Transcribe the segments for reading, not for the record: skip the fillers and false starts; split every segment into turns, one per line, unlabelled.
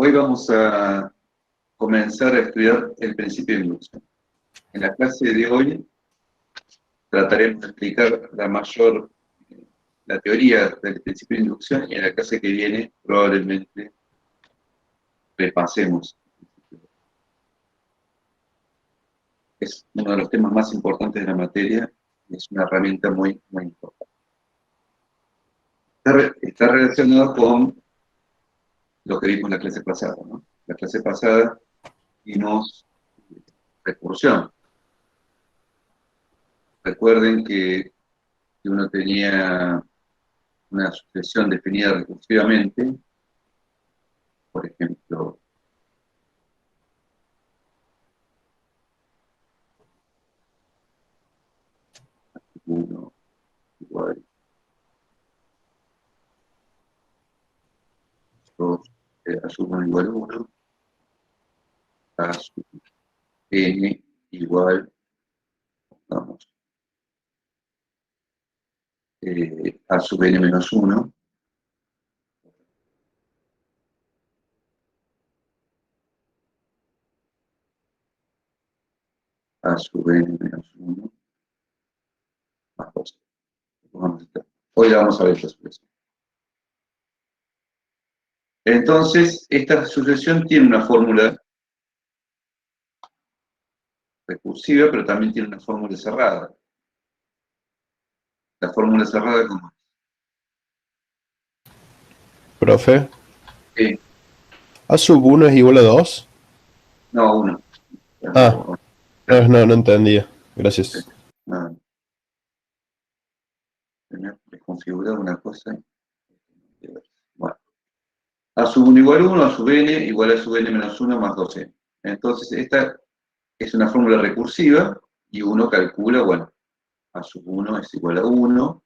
Hoy vamos a comenzar a estudiar el principio de inducción. En la clase de hoy trataremos de explicar la teoría del principio de inducción, y en la clase que viene probablemente repasemos. Es uno de los temas más importantes de la materia y es una herramienta muy importante. Está relacionado con lo que vimos en la clase pasada, ¿no? La clase pasada vimos recursión. Recuerden que si uno tenía una sucesión definida recursivamente, por ejemplo, uno igual 2, a sub 1 igual 1, a sub n igual, vamos, a sub n menos 1, a sub n menos 1, más 2. Hoy la vamos a ver esta sucesión. Entonces, esta sucesión tiene una fórmula recursiva, pero también tiene una fórmula cerrada. La fórmula cerrada, ¿cómo es?
Profe,
Sí.
¿A sub 1 es igual a 2?
No, 1.
No entendía. Gracias.
No. Tenía que configurar una cosa. Bueno. A sub 1 igual a 1, a sub n igual a sub n menos 1 más 2n. Entonces, esta es una fórmula recursiva y uno calcula, bueno, a sub 1 es igual a 1,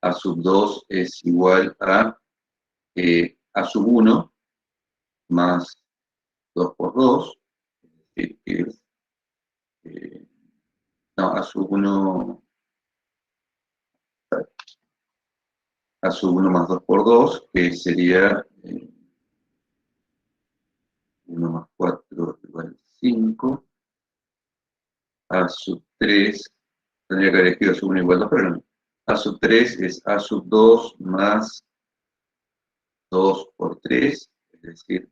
a sub 2 es igual a sub 1 más 2 por 2, es decir, que es, no, a sub 1 más 2 por 2, que sería 1 más 4 igual a 5, a sub 3, tendría que haber escrito a sub 1 igual a 2, pero no. A sub 3 es a sub 2 más 2 por 3, es decir,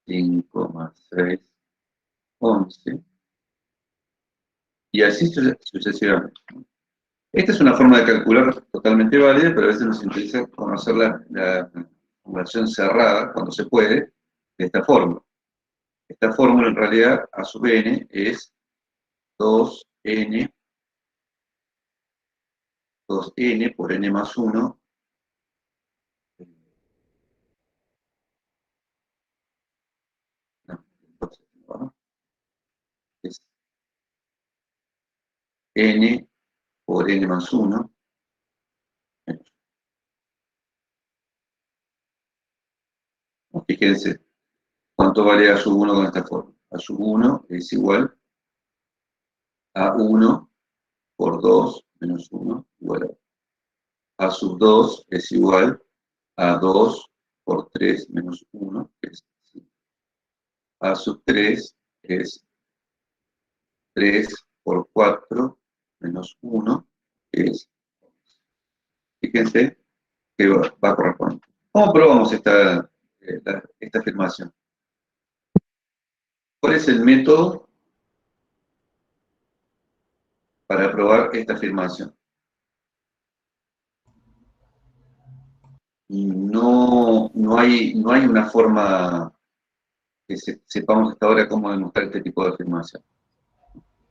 5 más 6, 11, y así sucesivamente. Esta es una forma de calcular totalmente válida, pero a veces nos interesa conocer la formulación cerrada, cuando se puede, de esta fórmula. Esta fórmula en realidad, a sub n, es 2n por n más 1 es n por n más 1. Fíjense, ¿cuánto vale a sub 1 con esta forma? A sub 1 es igual a 1 por 2 menos 1 igual a 1. A sub 2 es igual a 2 por 3 menos 1, que es 5. A sub 3 es 3 por 4 menos 1, que es 11. Fíjense que va a corresponder. ¿Cómo probamos esta afirmación? ¿Cuál es el método para probar esta afirmación? No hay una forma que sepamos hasta ahora cómo demostrar este tipo de afirmación.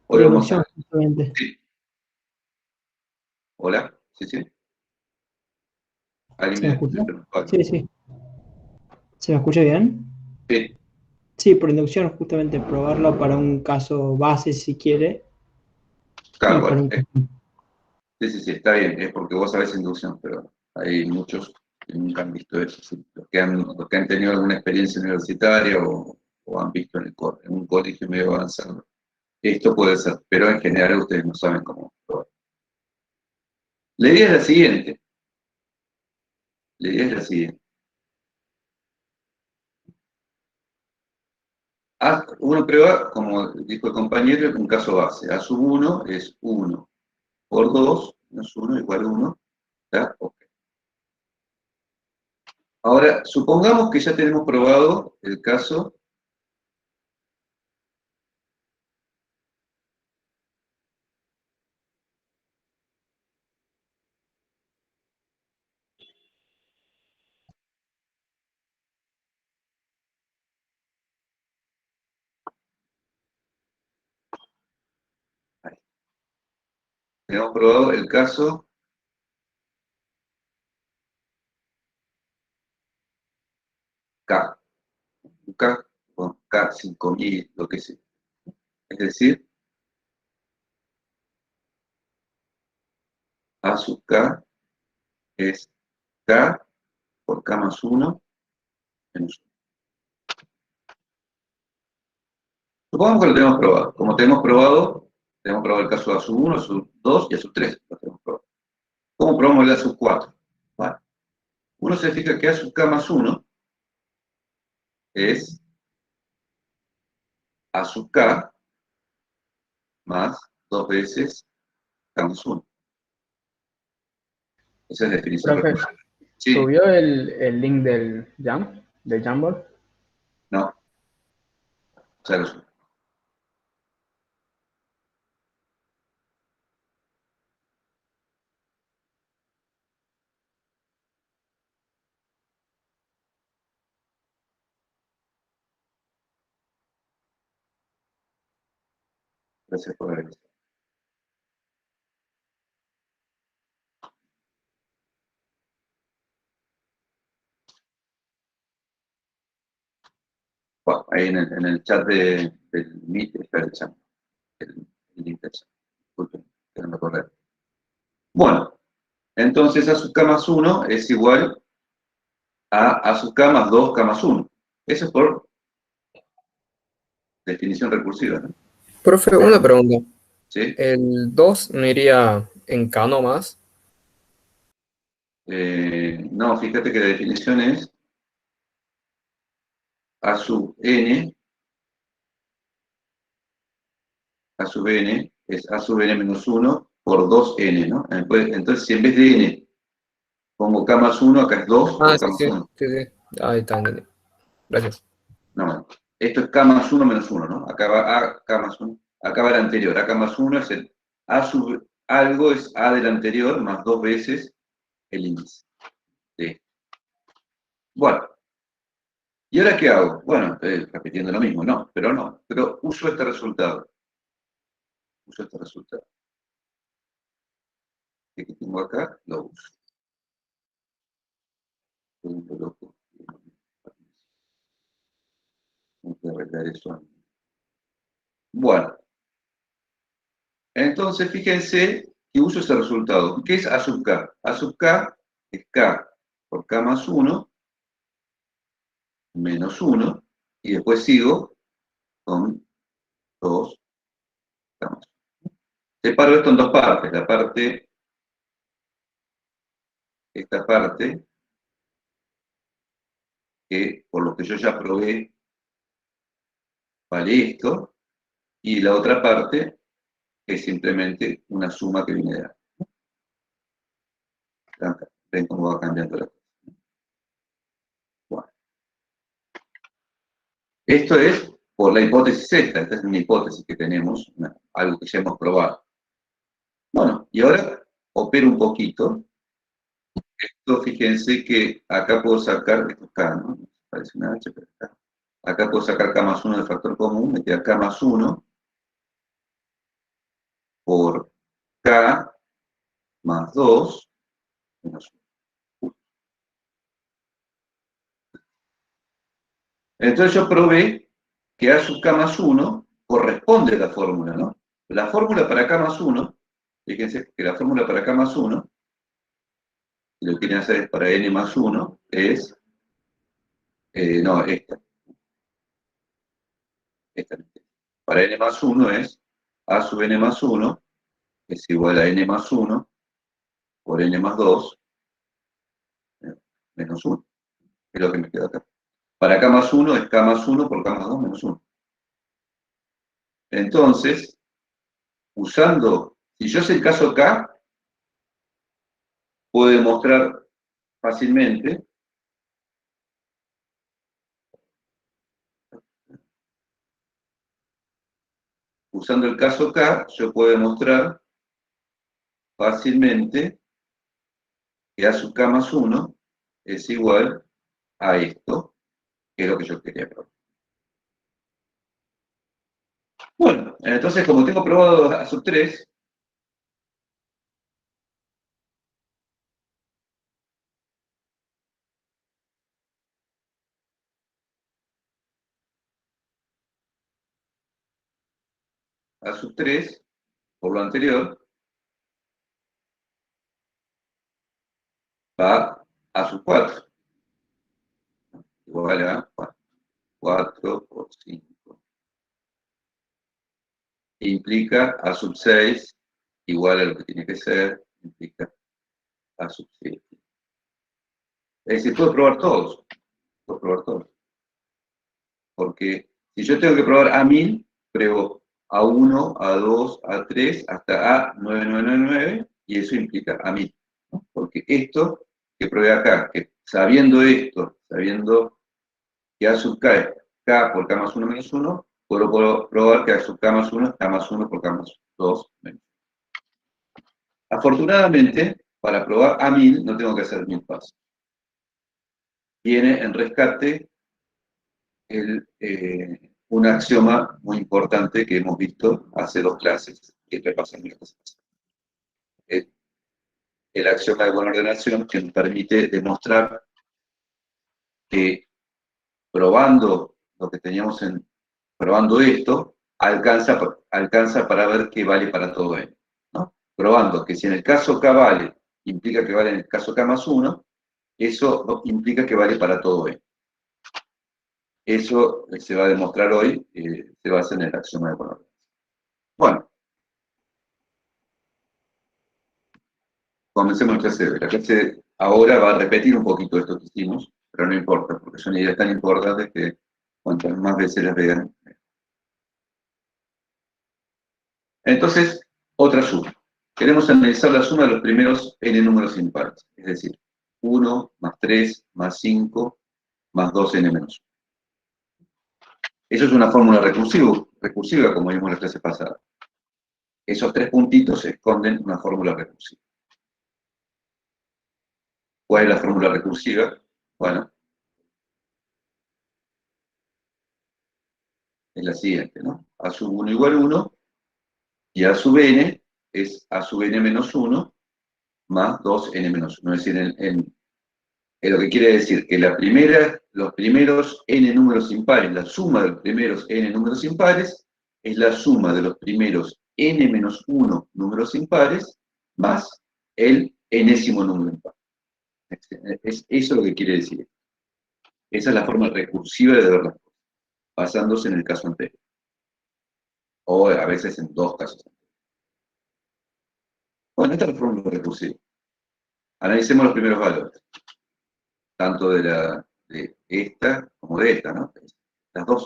Hoy vamos a...
Justamente.
Sí. ¿Hola? ¿Sí? ¿Alguien
¿Se me escucha?
Sí.
Sí. ¿Se me escucha bien?
Sí.
Sí, por inducción, justamente probarlo para un caso base, si quiere.
Claro,
Y para
bueno.
un...
Sí, está bien. Es porque vos sabés inducción, pero hay muchos que nunca han visto eso. ¿Sí? Los que han tenido alguna experiencia universitaria o han visto en un colegio medio avanzado. Esto puede ser, pero en general ustedes no saben cómo probar. La idea es la siguiente. Uno prueba, como dijo el compañero, un caso base. A sub 1 es 1 por 2 menos 1 igual a 1. ¿Está? Ok. Ahora, supongamos que ya tenemos probado el caso ahí. Tenemos probado el caso K. K con K 5000, lo que sea. Es decir, A sub K es K por K más 1 menos 1. Supongamos que lo tenemos probado. Como tenemos probado el caso de A sub 1, A sub 2 y A sub 3. Lo tenemos probado. ¿Cómo probamos el A sub 4? Bueno, uno se fija que A sub K más 1 es A sub K más 2 veces K más 1. Esa es la definición
Profe,
recursiva. Sí,
¿subió el link del Jamboard?
no, ya lo supe. Gracias por haber visto. Bueno, ahí en el chat del Meet está el chat. El link del chat. Disculpen, que no me acordé. Bueno, entonces A sub K más 1 es igual a A sub K más 2 K más 1. Eso es por definición recursiva, ¿no?
Profe, una pregunta.
¿Sí?
¿El 2 no iría en K nomás?
No, fíjate que la definición es A sub N, A sub N es A sub N menos 1 por 2N, ¿no? Entonces, si en vez de N pongo K más 1, acá es 2
Ah,
por K
sí,
más
sí,
1.
sí, sí. Ahí está, entendí. Gracias.
No, esto es K más 1 menos 1, ¿no? Acá va A, K más 1. Acá va el anterior. K más 1 es el A sub algo, es A del anterior más 2 veces el índice. ¿Sí? Bueno, ¿y ahora qué hago? Bueno, repitiendo lo mismo, no, pero uso este resultado. Uso este resultado. Que tengo acá, lo uso. Segundo loco. Tengo que arreglar eso. Bueno, entonces fíjense que uso ese resultado. ¿Qué es A sub K? A sub K es K por K más 1 menos 1, y después sigo con 2 K más 1. Separo esto en dos partes. Esta parte, que por lo que yo ya probé, vale esto, y la otra parte es simplemente una suma que viene de acá. Ven cómo va cambiando la cosa. Bueno. Esto es por la hipótesis esta es una hipótesis que tenemos, algo que ya hemos probado. Bueno, y ahora opero un poquito. Esto, fíjense que acá puedo sacar, esto es K, ¿no? Parece una H, pero acá. Acá puedo sacar K más 1 del factor común, me queda K más 1 por K más 2 menos 1. Entonces yo probé que A sub K más 1 corresponde a la fórmula, ¿no? La fórmula para K más 1, fíjense que la fórmula para K más 1, si lo quieren hacer es para N más 1, es, no, esta. Para N más 1 es A sub N más 1 es igual a N más 1 por N más 2 menos 1. Es lo que me queda acá. Para K más 1 es K más 1 por K más 2 menos 1. Entonces, usando, si yo sé el caso K, puedo demostrar fácilmente usando el caso K, yo puedo demostrar fácilmente que A sub K más 1 es igual a esto, que es lo que yo quería probar. Bueno, entonces como tengo probado A sub 3, A sub 3, por lo anterior, va a sub 4, igual a 4 por 5. Implica A sub 6, igual a lo que tiene que ser, implica A sub 7. Es decir, puedo probar todos. Puedo probar todos. Porque si yo tengo que probar A1000, pruebo A1, A2, A3, hasta A9999, y eso implica A1000, ¿no? Porque esto que probé acá, que sabiendo esto, sabiendo que A sub K es K por K más 1 menos 1, puedo probar que A sub K más 1 es K más 1 por K más 2 menos 1. Afortunadamente, para probar A1000 no tengo que hacer 1000 pasos. Viene en rescate un axioma muy importante que hemos visto hace 2 clases, que repasamos la clase pasada. El axioma de buena ordenación, que nos permite demostrar que probando lo que teníamos probando esto, alcanza para ver que vale para todo n, ¿no? Probando que si en el caso K vale, implica que vale en el caso K más 1, eso implica que vale para todo n. Eso se va a demostrar hoy, se basa en el axioma de buena ordenación. Bueno, comencemos la clase de hoy. La clase ahora va a repetir un poquito esto que hicimos, pero no importa, porque son ideas tan importantes que cuantas más veces las vean. Entonces, otra suma. Queremos analizar la suma de los primeros n números impares, es decir, 1 más 3 más 5 más 2n menos 1. Eso es una fórmula recursiva, como vimos en la clase pasada. Esos 3 puntitos esconden una fórmula recursiva. ¿Cuál es la fórmula recursiva? Bueno, es la siguiente, ¿no? A sub 1 igual 1, y A sub n es A sub n menos 1 más 2n menos 1. Es decir, lo que quiere decir que los primeros n números impares, la suma de los primeros n números impares, es la suma de los primeros n menos 1 números impares más el enésimo número impar. Es eso lo que quiere decir. Esa es la forma recursiva de ver las cosas, basándose en el caso anterior. O a veces en 2 casos anteriores. Bueno, esta es la fórmula recursiva. Analicemos los primeros valores, tanto de esta como de esta, ¿no?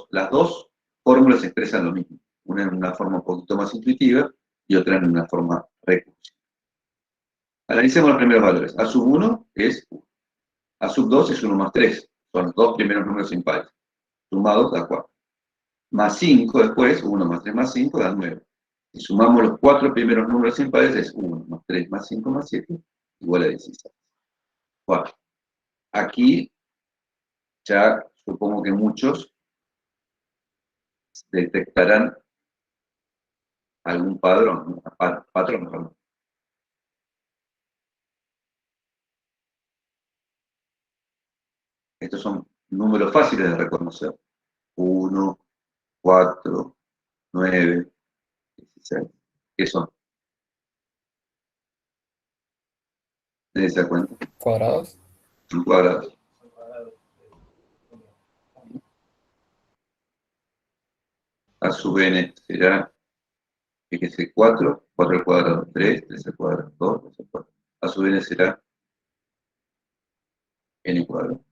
Las dos fórmulas expresan lo mismo, una en una forma un poquito más intuitiva y otra en una forma recursiva. Analicemos los primeros valores. A sub 1 es 1. A sub 2 es 1 más 3, son los dos primeros números impares, sumados da 4. Más 5 después, 1 más 3 más 5 da 9. Si sumamos los 4 primeros números impares es 1 más 3 más 5 más 7 igual a 16. Bueno, aquí ya supongo que muchos detectarán algún patrón, perdón. Estos son números fáciles de reconocer. 1, 4, 9, 16. ¿Qué son? ¿Nadie se da cuenta?
¿Cuadrados?
Son cuadrados. A sub n será, fíjese, 4, 4 al cuadrado, 3, 3 al cuadrado, 2, 2 al cuadrado. A sub n será n cuadrado.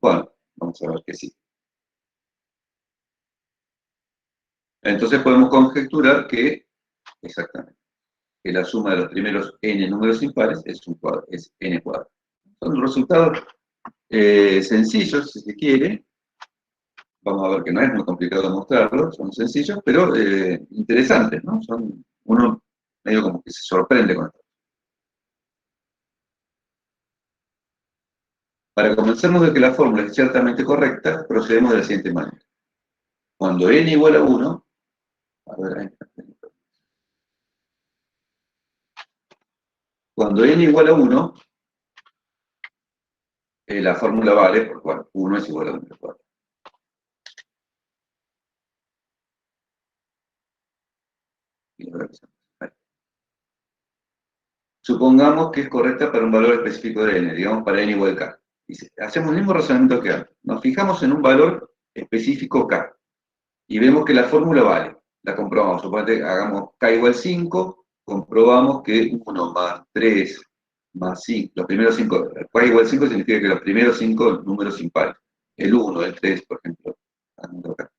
Bueno, vamos a ver qué sí. Entonces podemos conjeturar que, exactamente, que la suma de los primeros n números impares es n cuadrado. Son resultados sencillos, si se quiere. Vamos a ver que no es muy complicado demostrarlo, son sencillos, pero interesantes, ¿no? Uno medio como que se sorprende con esto. Para convencernos de que la fórmula es ciertamente correcta, procedemos de la siguiente manera. Cuando n igual a 1, a ver, cuando n igual a 1, la fórmula vale por cual 1 es igual a 1 al cuadrado. Supongamos que es correcta para un valor específico de n, digamos para n igual a k. Y hacemos el mismo razonamiento que antes. Nos fijamos en un valor específico k. Y vemos que la fórmula vale. La comprobamos. Suponete, hagamos k igual 5, comprobamos que 1 más 3 más 5, los primeros 5, k igual 5 significa que los primeros 5 números impares. El 1, el 3, por ejemplo. Acá.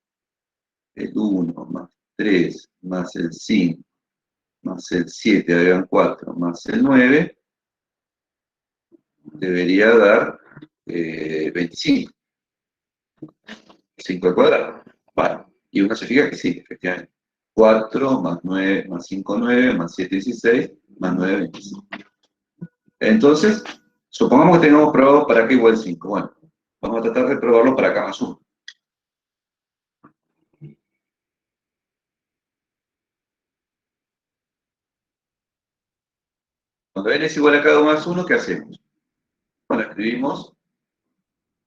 El 1 más 3 más el 5 más el 7, agregan 4, más el 9, debería dar 25. 5 al cuadrado. Vale. Y uno se fija que sí, efectivamente. 4 más 9, más 5, 9, más 7, 16, más 9, 25. Entonces, supongamos que tengamos probado para k igual 5. Bueno, vamos a tratar de probarlo para k más 1. Cuando n es igual a k más 1, ¿qué hacemos? Bueno, escribimos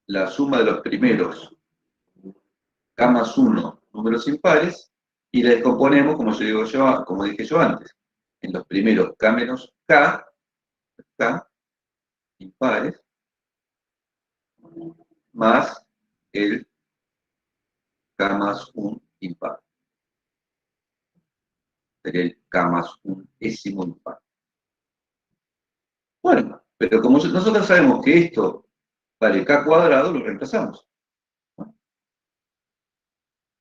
la suma de los primeros k más 1 números impares y la descomponemos, como dije yo antes, en los primeros k menos k impares más el k más 1 impar. Sería el k más 1 impar. Bueno, pero como nosotros sabemos que esto vale k cuadrado, lo reemplazamos.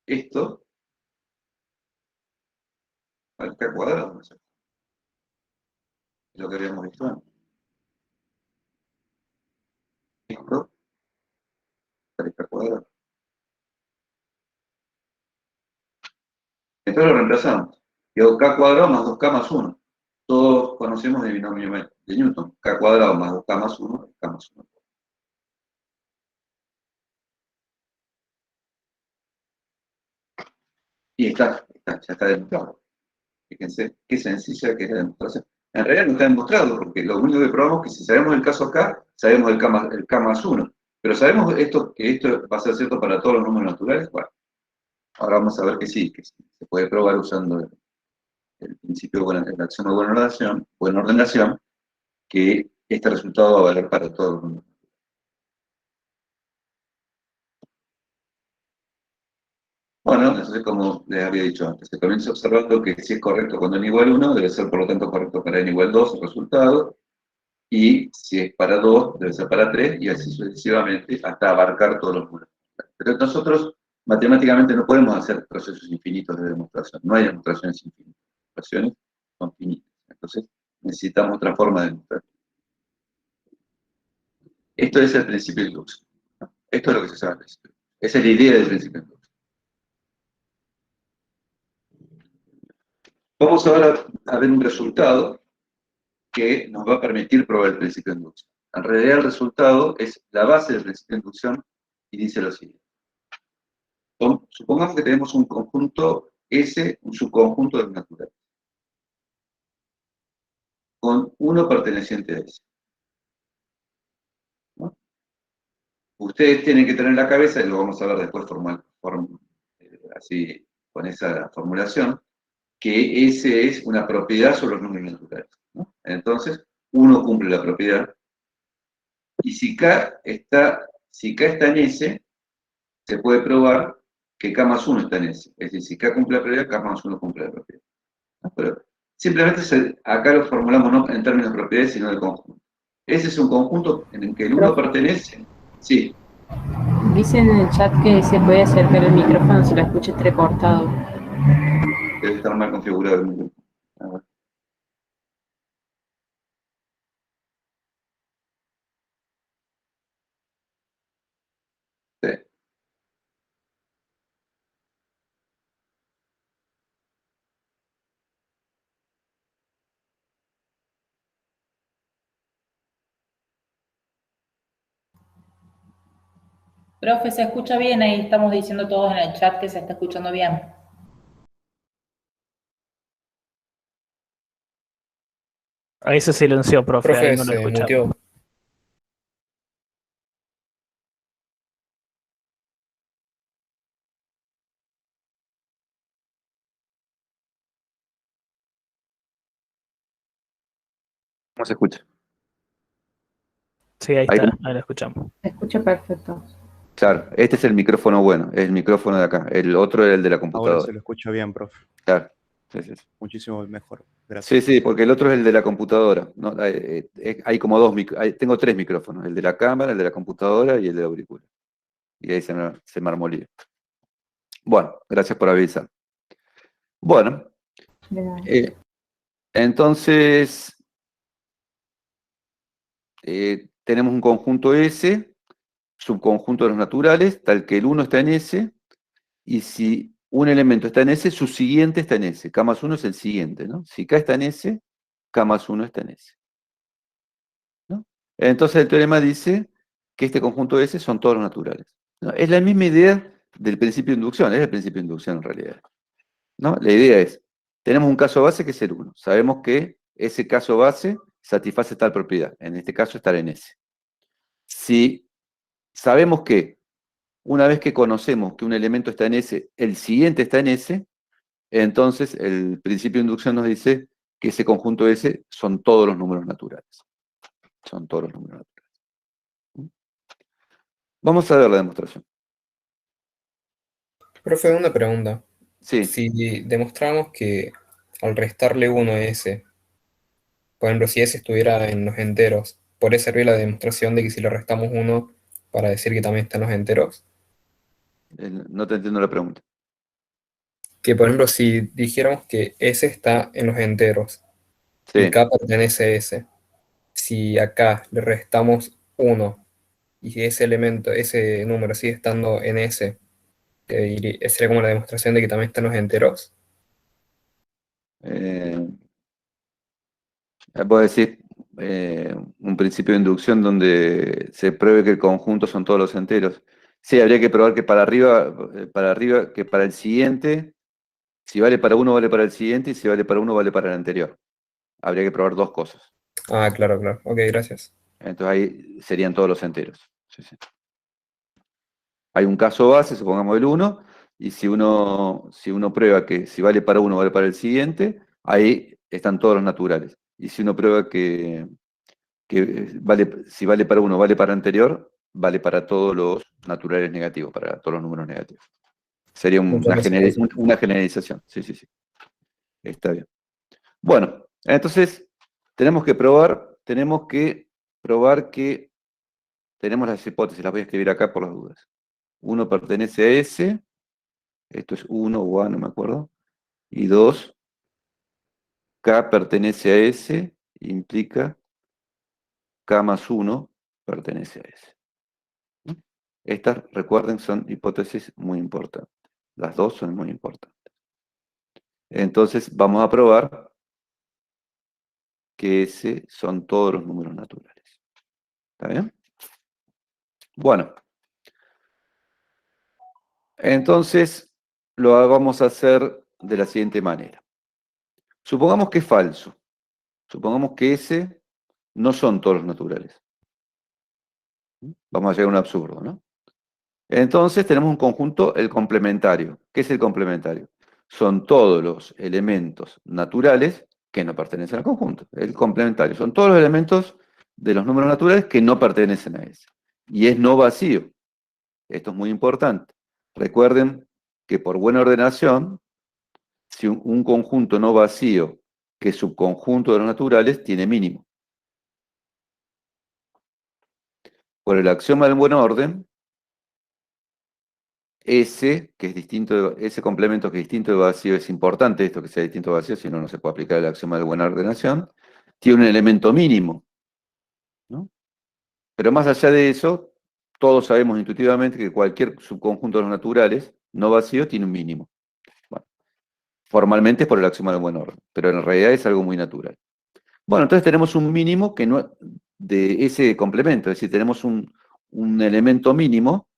Esto vale k cuadrado, ¿no es cierto? Es lo que habíamos visto antes. Esto vale k cuadrado. Entonces lo reemplazamos. Y hago k cuadrado más 2k más 1. Todos conocemos el binomio de Newton. K cuadrado más 2k más 1 es k más 1. Y ya está demostrado. Fíjense qué sencilla que es la demostración. En realidad no está demostrado, porque lo único que probamos es que si sabemos el caso K, sabemos el K más 1. Pero sabemos que esto va a ser cierto para todos los números naturales. Bueno, ahora vamos a ver que sí, se puede probar usando el principio de la axioma de buena ordenación, que este resultado va a valer para todos los números. Bueno, entonces como les había dicho antes, se comienza observando que si es correcto cuando n igual 1, debe ser por lo tanto correcto para n igual 2 el resultado, y si es para 2, debe ser para 3, y así sucesivamente, hasta abarcar todos los números. Pero nosotros matemáticamente no podemos hacer procesos infinitos de demostración, no hay demostraciones infinitas, las demostraciones son finitas, entonces necesitamos otra forma de demostrar. Esto es el principio inducción. Esto es lo que se sabe al principio. Esa es la idea del principio inducción. Vamos ahora a ver un resultado que nos va a permitir probar el principio de inducción. En realidad el resultado es la base del principio de inducción y dice lo siguiente. Supongamos que tenemos un conjunto S, un subconjunto de naturales, con uno perteneciente a S. ¿No? Ustedes tienen que tener en la cabeza, y lo vamos a ver después así con esa formulación, que S es una propiedad sobre los números naturales, ¿no? Entonces, uno cumple la propiedad, y si K está en S, se puede probar que K más 1 está en S. Es decir, si K cumple la propiedad, K más 1 cumple la propiedad. ¿No? Pero simplemente acá lo formulamos no en términos de propiedades, sino de conjunto. Ese es un conjunto en el que el 1 pertenece. Sí.
Dice en el chat que se puede acercar el micrófono si lo escucha entrecortado.
Debe estar mal configurado el micrófono. A ver. Sí.
Profe, se escucha bien, ahí estamos diciendo todos en el chat que se está escuchando bien.
Ahí se silenció, profe, ahí
Profe,
no lo
se
escuchamos.
muteó.
¿Cómo se escucha?
Sí, ahí
Ahí,
está, ahí lo escuchamos.
Se escucha perfecto.
claro, este es el micrófono bueno, es el micrófono de acá. El otro era el de la
Ahora
computadora.
se lo escucha bien, profe.
Claro. Sí, sí, sí.
Muchísimo mejor.
Sí,
Gracias.
sí, porque el otro es el de la computadora, ¿no? Hay como dos, tengo tres micrófonos, el de la cámara, el de la computadora y el de la auricular. Y ahí se me armó lío. Bueno, gracias por avisar. Bueno, entonces tenemos un conjunto S, subconjunto de los naturales, tal que el 1 está en S, y si un elemento está en S, su siguiente está en S. K más 1 es el siguiente, ¿no? Si K está en S, K más 1 está en S. ¿No? Entonces el teorema dice que este conjunto S son todos los naturales. ¿No? Es la misma idea del principio de inducción, es el principio de inducción en realidad. ¿No? La idea es, tenemos un caso base que es el 1. Sabemos que ese caso base satisface tal propiedad, en este caso estar en S. Si sabemos que una vez que conocemos que un elemento está en S, el siguiente está en S, entonces el principio de inducción nos dice que ese conjunto S son todos los números naturales. Son todos los números naturales. Vamos a ver la demostración.
Profe, una pregunta.
Sí,
Si demostramos que al restarle 1 a S, por ejemplo, si S estuviera en los enteros, ¿podría servir la demostración de que si le restamos 1 para decir que también está en los enteros?
no te entiendo la pregunta.
Que, por ejemplo, si dijéramos que S está en los enteros y
Sí,
K pertenece a S, si acá le restamos 1 y si ese elemento, ese número sigue estando en S, sería como la demostración de que también están los enteros.
puedo decir un principio de inducción donde se pruebe que el conjunto son todos los enteros. Sí, habría que probar que para arriba, que para el siguiente, si vale para uno, vale para el siguiente, y si vale para uno, vale para el anterior. Habría que probar dos cosas.
Ah, claro, claro. Ok, gracias.
Entonces ahí serían todos los enteros. Sí, sí. Hay un caso base, supongamos el 1, y si uno prueba que si vale para uno, vale para el siguiente, ahí están todos los naturales. Y si uno prueba que si vale para uno, vale para anterior, vale para todos los naturales negativos, para todos los números negativos. Sería
Muchas gracias.
una generalización. Sí, sí, sí. Está bien. Bueno, entonces tenemos que probar que tenemos las hipótesis, las voy a escribir acá por las dudas. 1 pertenece a S, esto es 1 o A, no me acuerdo, y 2, K pertenece a S, implica K más 1 pertenece a S. Estas, recuerden, son hipótesis muy importantes. Las dos son muy importantes. Entonces, vamos a probar que S son todos los números naturales. ¿Está bien? Bueno. Entonces, lo vamos a hacer de la siguiente manera. Supongamos que es falso. Supongamos que S no son todos los naturales. Vamos a llegar a un absurdo, ¿no? Entonces tenemos un conjunto, el complementario. ¿Qué es el complementario? Son todos los elementos naturales que no pertenecen al conjunto. El complementario son todos los elementos de los números naturales que no pertenecen a ese. Y es no vacío. Esto es muy importante. Recuerden que por buena ordenación, si un conjunto no vacío que es subconjunto de los naturales tiene mínimo. Por el axioma del buen orden, S, que es distinto ese complemento que es distinto de vacío, es importante esto que sea distinto de vacío, si no, no se puede aplicar el axioma de buena ordenación, tiene un elemento mínimo, ¿no? Pero más allá de eso, todos sabemos intuitivamente que cualquier subconjunto de los naturales no vacío tiene un mínimo. Bueno, formalmente es por el axioma de buen orden, pero en realidad es algo muy natural. Bueno, entonces tenemos un mínimo que no, de ese complemento, es decir, tenemos un elemento mínimo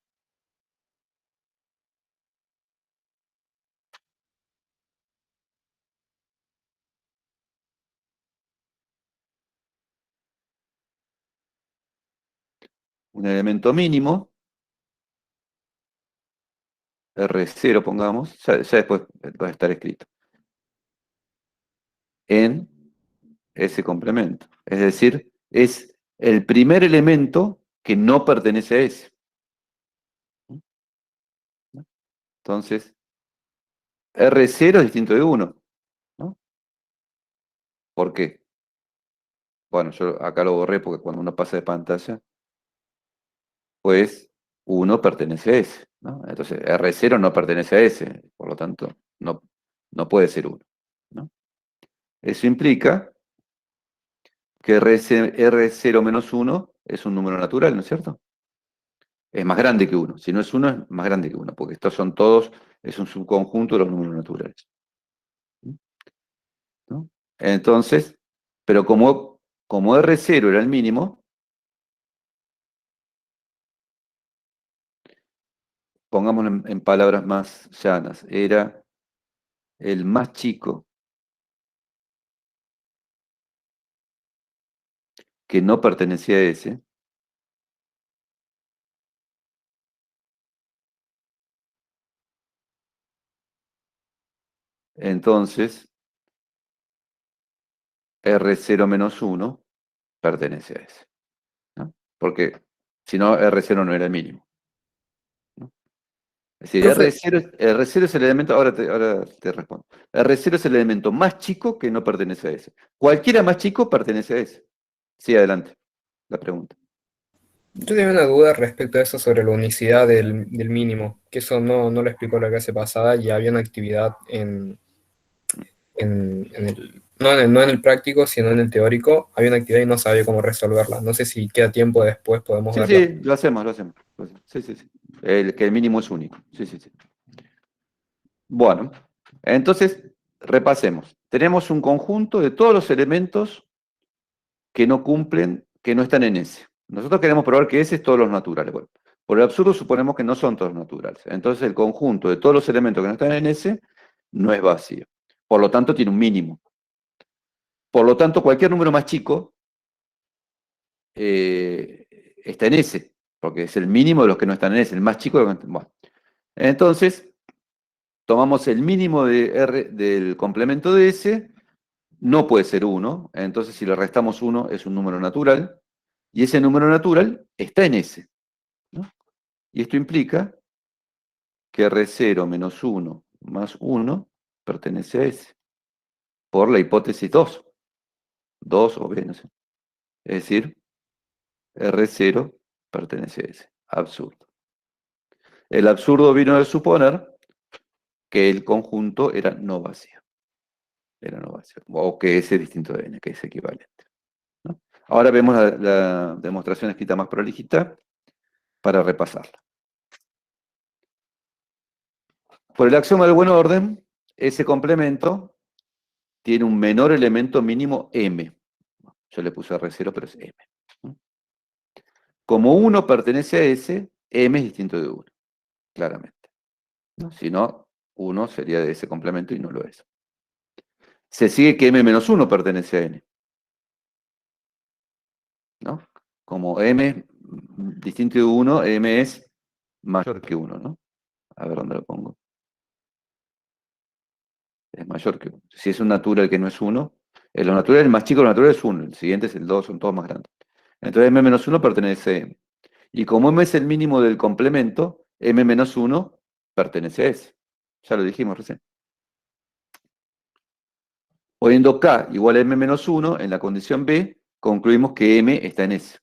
R0 pongamos, ya después va a estar escrito, en ese complemento. Es decir, es el primer elemento que no pertenece a ese. Entonces, R0 es distinto de 1, ¿no? ¿Por qué? Bueno, yo acá lo borré porque cuando uno pasa de pantalla, pues 1 pertenece a ese, ¿no? Entonces, R0 no pertenece a ese, por lo tanto, no puede ser 1, ¿no? Eso implica que R0 menos 1 es un número natural, ¿no es cierto? Es más grande que 1. Si no es 1, es más grande que 1, porque estos son todos, es un subconjunto de los números naturales. ¿No? Entonces, pero como R0 era el mínimo, pongámoslo en palabras más llanas, era el más chico que no pertenecía a ese, entonces R0 menos 1 pertenece a ese, ¿no? Porque si no, R0 no era el mínimo, ¿no? Es decir,
Profe,
R0 es el elemento, ahora te respondo. R0 es el elemento más chico que no pertenece a ese. Cualquiera más chico pertenece a ese. Sí, adelante, la pregunta.
yo tenía una duda respecto a eso sobre la unicidad del mínimo, que eso no lo explicó la clase pasada y había una actividad no en el práctico, sino en el teórico, había una actividad y no sabía cómo resolverla. No sé si queda tiempo después, podemos
Sí,
verla.
sí, lo hacemos. Sí, sí, sí. Que el mínimo es único. Sí, sí, sí. Bueno, entonces, repasemos. Tenemos un conjunto de todos los elementos que no cumplen, que no están en ese. Nosotros queremos probar que ese es todos los naturales. Bueno, por el absurdo suponemos que no son todos naturales. Entonces el conjunto de todos los elementos que no están en ese no es vacío. Por lo tanto, tiene un mínimo. Por lo tanto, cualquier número más chico está en ese, porque es el mínimo de los que no están en ese, el más chico de los que no están. Bueno, entonces, tomamos el mínimo del complemento de ese, no puede ser 1, entonces si le restamos 1 es un número natural, y ese número natural está en ese, ¿no? Y esto implica que R0 menos 1 más 1 pertenece a ese, por la hipótesis 2, 2 o B, no sé. Es decir, R0 pertenece a ese. Absurdo. El absurdo vino de suponer que el conjunto era no vacío. Era no vacío. O que S es distinto de N, que es equivalente, ¿no? Ahora vemos la demostración escrita más prolijita para repasarla. Por el axioma del buen orden, ese complemento tiene un menor elemento mínimo M. Yo le puse R0, pero es M. Como 1 pertenece a S, M es distinto de 1, claramente, ¿no? Si no, 1 sería de ese complemento y no lo es. Se sigue que M menos 1 pertenece a N, ¿no? Como M es distinto de 1, M es mayor que 1, ¿no? A ver dónde lo pongo. Es mayor que 1. Si es un natural que no es 1, los naturales, el más chico de los naturales es 1, el siguiente es el 2, son todos más grandes. Entonces M menos 1 pertenece a M. Y como M es el mínimo del complemento, M menos 1 pertenece a S. Ya lo dijimos recién. Poniendo K igual a M menos 1, en la condición B, concluimos que M está en S,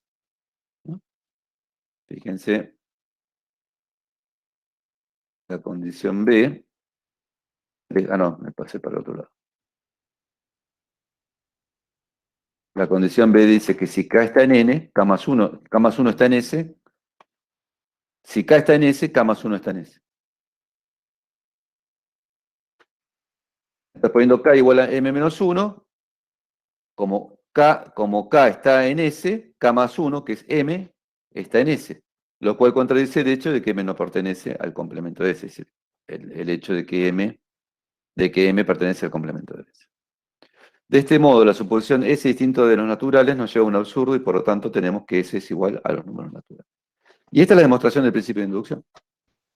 ¿no? Fíjense la condición B, no, me pasé para el otro lado. La condición B dice que si K está en N, K más 1 está en S. Si K está en S, K más 1 está en S. Estás poniendo K igual a M menos 1. Como K está en S, K más 1, que es M, está en S. Lo cual contradice el hecho de que M no pertenece al complemento de S. Es decir, el hecho de que M pertenece al complemento de S. De este modo, la suposición S distinto de los naturales nos lleva a un absurdo y por lo tanto tenemos que S es igual a los números naturales. Y esta es la demostración del principio de inducción.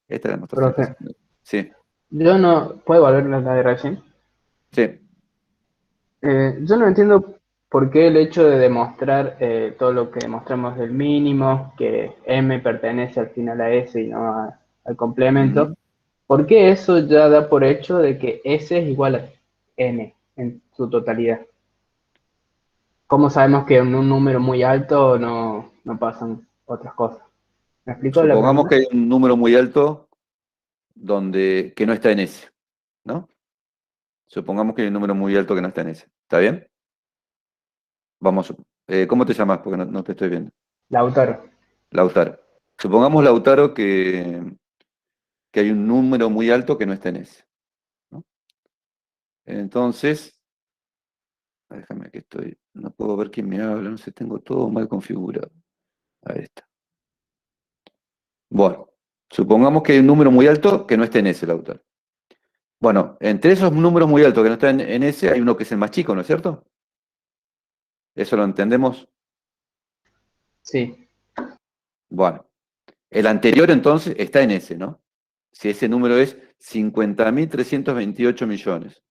Esta es la demostración.
Profe,
Sí,
yo no puedo volver a la de recién.
sí.
Yo no entiendo por qué el hecho de demostrar todo lo que demostramos del mínimo, que M pertenece al final a S y no al complemento,
Ujú.
¿por qué eso ya da por hecho de que S es igual a N en su totalidad? ¿Cómo sabemos que en un número muy alto no pasan otras cosas? ¿Me explico la
Supongamos
pregunta?
que hay un número muy alto que no está en S, ¿no? Supongamos que hay un número muy alto que no está en S. ¿Está bien? Vamos, ¿cómo te llamas? Porque no te estoy viendo.
Lautaro.
Lautaro. Supongamos, Lautaro, que hay un número muy alto que no está en S, ¿no? Entonces, déjame que no puedo ver quién me habla, no sé, tengo todo mal configurado. Ahí está. Bueno, supongamos que hay un número muy alto que no está en S, Lautaro. Bueno, entre esos números muy altos que no están en S, hay uno que es el más chico, ¿no es cierto? ¿Eso lo entendemos?
Sí.
Bueno, el anterior entonces está en S, ¿no? Si ese número es 50.328 millones.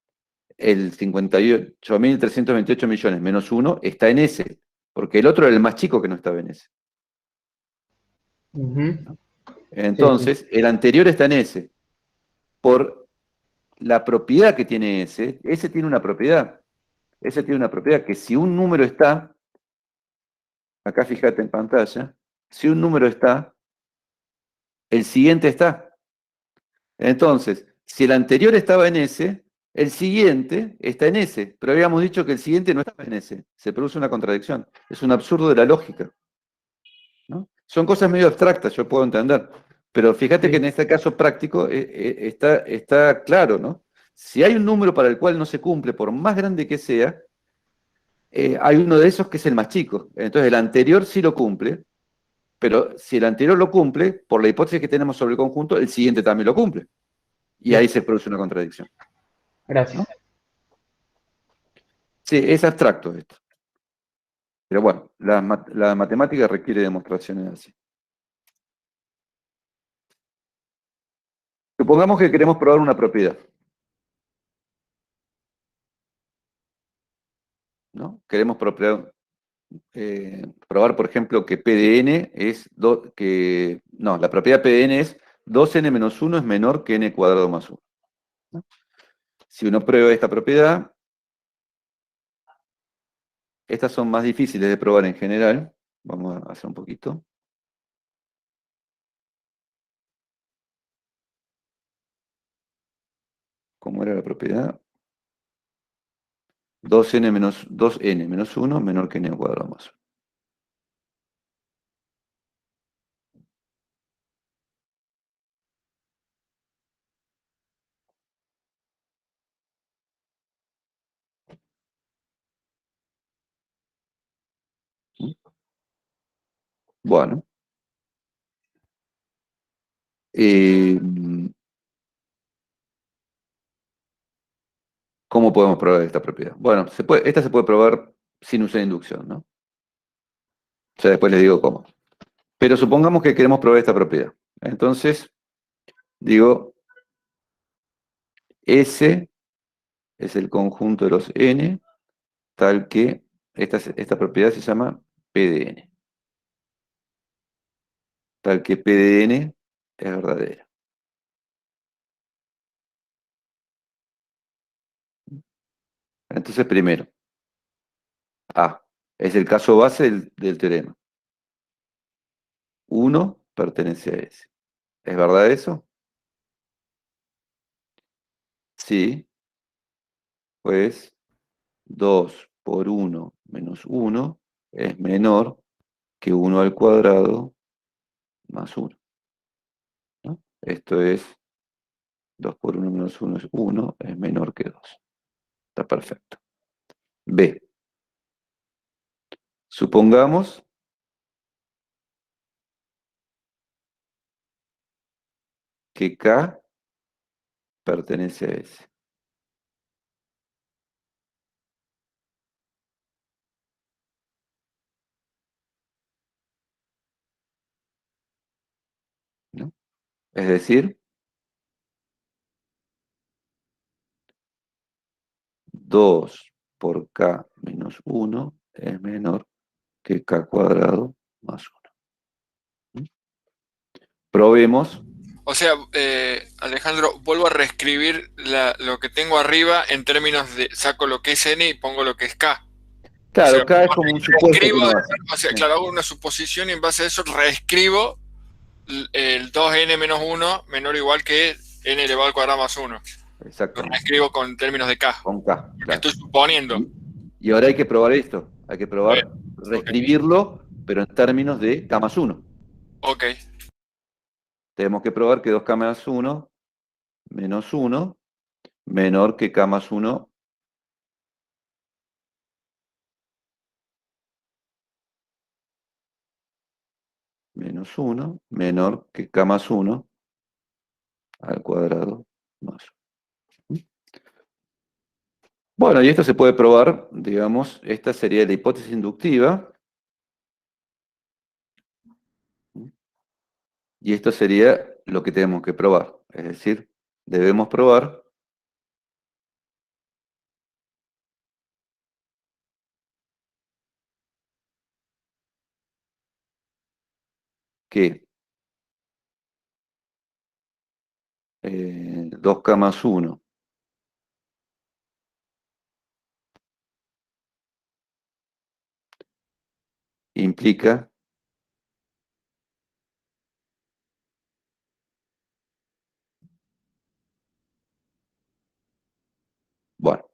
El 58.328 millones menos 1 está en S, porque el otro era el más chico que no estaba en S.
Ujú. Sí, sí.
Entonces, el anterior está en S. Por la propiedad que tiene S, S tiene una propiedad. S tiene una propiedad que si un número está, acá fíjate en pantalla, si un número está, el siguiente está. Entonces, si el anterior estaba en S, el siguiente está en S, pero habíamos dicho que el siguiente no estaba en S. Se produce una contradicción. Es un absurdo de la lógica, ¿no? Son cosas medio abstractas, yo puedo entender. Pero fíjate que en
Sí.
este caso práctico está claro, ¿no? Si hay un número para el cual no se cumple, por más grande que sea, hay uno de esos que es el más chico. Entonces el anterior sí lo cumple, pero si el anterior lo cumple, por la hipótesis que tenemos sobre el conjunto, el siguiente también lo cumple. Y ahí
Bien.
se produce una contradicción,
Gracias.
¿no? Sí, es abstracto esto. Pero bueno, la matemática requiere demostraciones así. Supongamos que queremos probar una propiedad, ¿no? Queremos probar, por ejemplo, que P de n es... No, la propiedad P de n es 2n menos 1 es menor que n cuadrado más 1, ¿no? Si uno prueba esta propiedad, estas son más difíciles de probar en general. Vamos a hacer un poquito. ¿Cómo era la propiedad? 2n menos 1 menor que n cuadrado más 1. Bueno. ¿Cómo podemos probar esta propiedad? Bueno, esta se puede probar sin usar inducción, ¿no? O sea, después les digo cómo. Pero supongamos que queremos probar esta propiedad. Entonces, digo, S es el conjunto de los n, tal que esta propiedad se llama P de n. Tal que P de n es verdadera. Entonces, primero, A es el caso base del teorema. 1 pertenece a S. ¿Es verdad eso? sí, pues 2 por 1 menos 1 es menor que 1 al cuadrado más 1, ¿no? Esto es 2 por 1 menos 1 es 1, es menor que 2. Está perfecto. B. Supongamos que K pertenece a S. ¿No? Es decir, 2 por K menos 1 es menor que K cuadrado más 1. Probemos.
O sea, Alejandro, vuelvo a reescribir lo que tengo arriba en términos de saco lo que es n y pongo lo que es k. O sea,
Claro, K es como un supuesto que
reescribo,
uno hace.
o sea,
Sí,
claro, hago una suposición y en base a eso reescribo el 2n menos 1 menor o igual que n elevado al cuadrado más 1. Lo
exactamente.
reescribo con términos de k.
Con K,
Porque
claro.
estoy suponiendo.
Y ahora hay que probar esto. Hay que probar
Bueno,
reescribirlo, pero en términos de K más 1.
Ok.
Tenemos que probar que 2K más 1 menos 1 menor que K más 1 menos 1 menor que K más 1 al cuadrado más 1. Bueno, y esto se puede probar, digamos, esta sería la hipótesis inductiva. Y esto sería lo que tenemos que probar. Es decir, debemos probar que 2K más 1 implica bueno,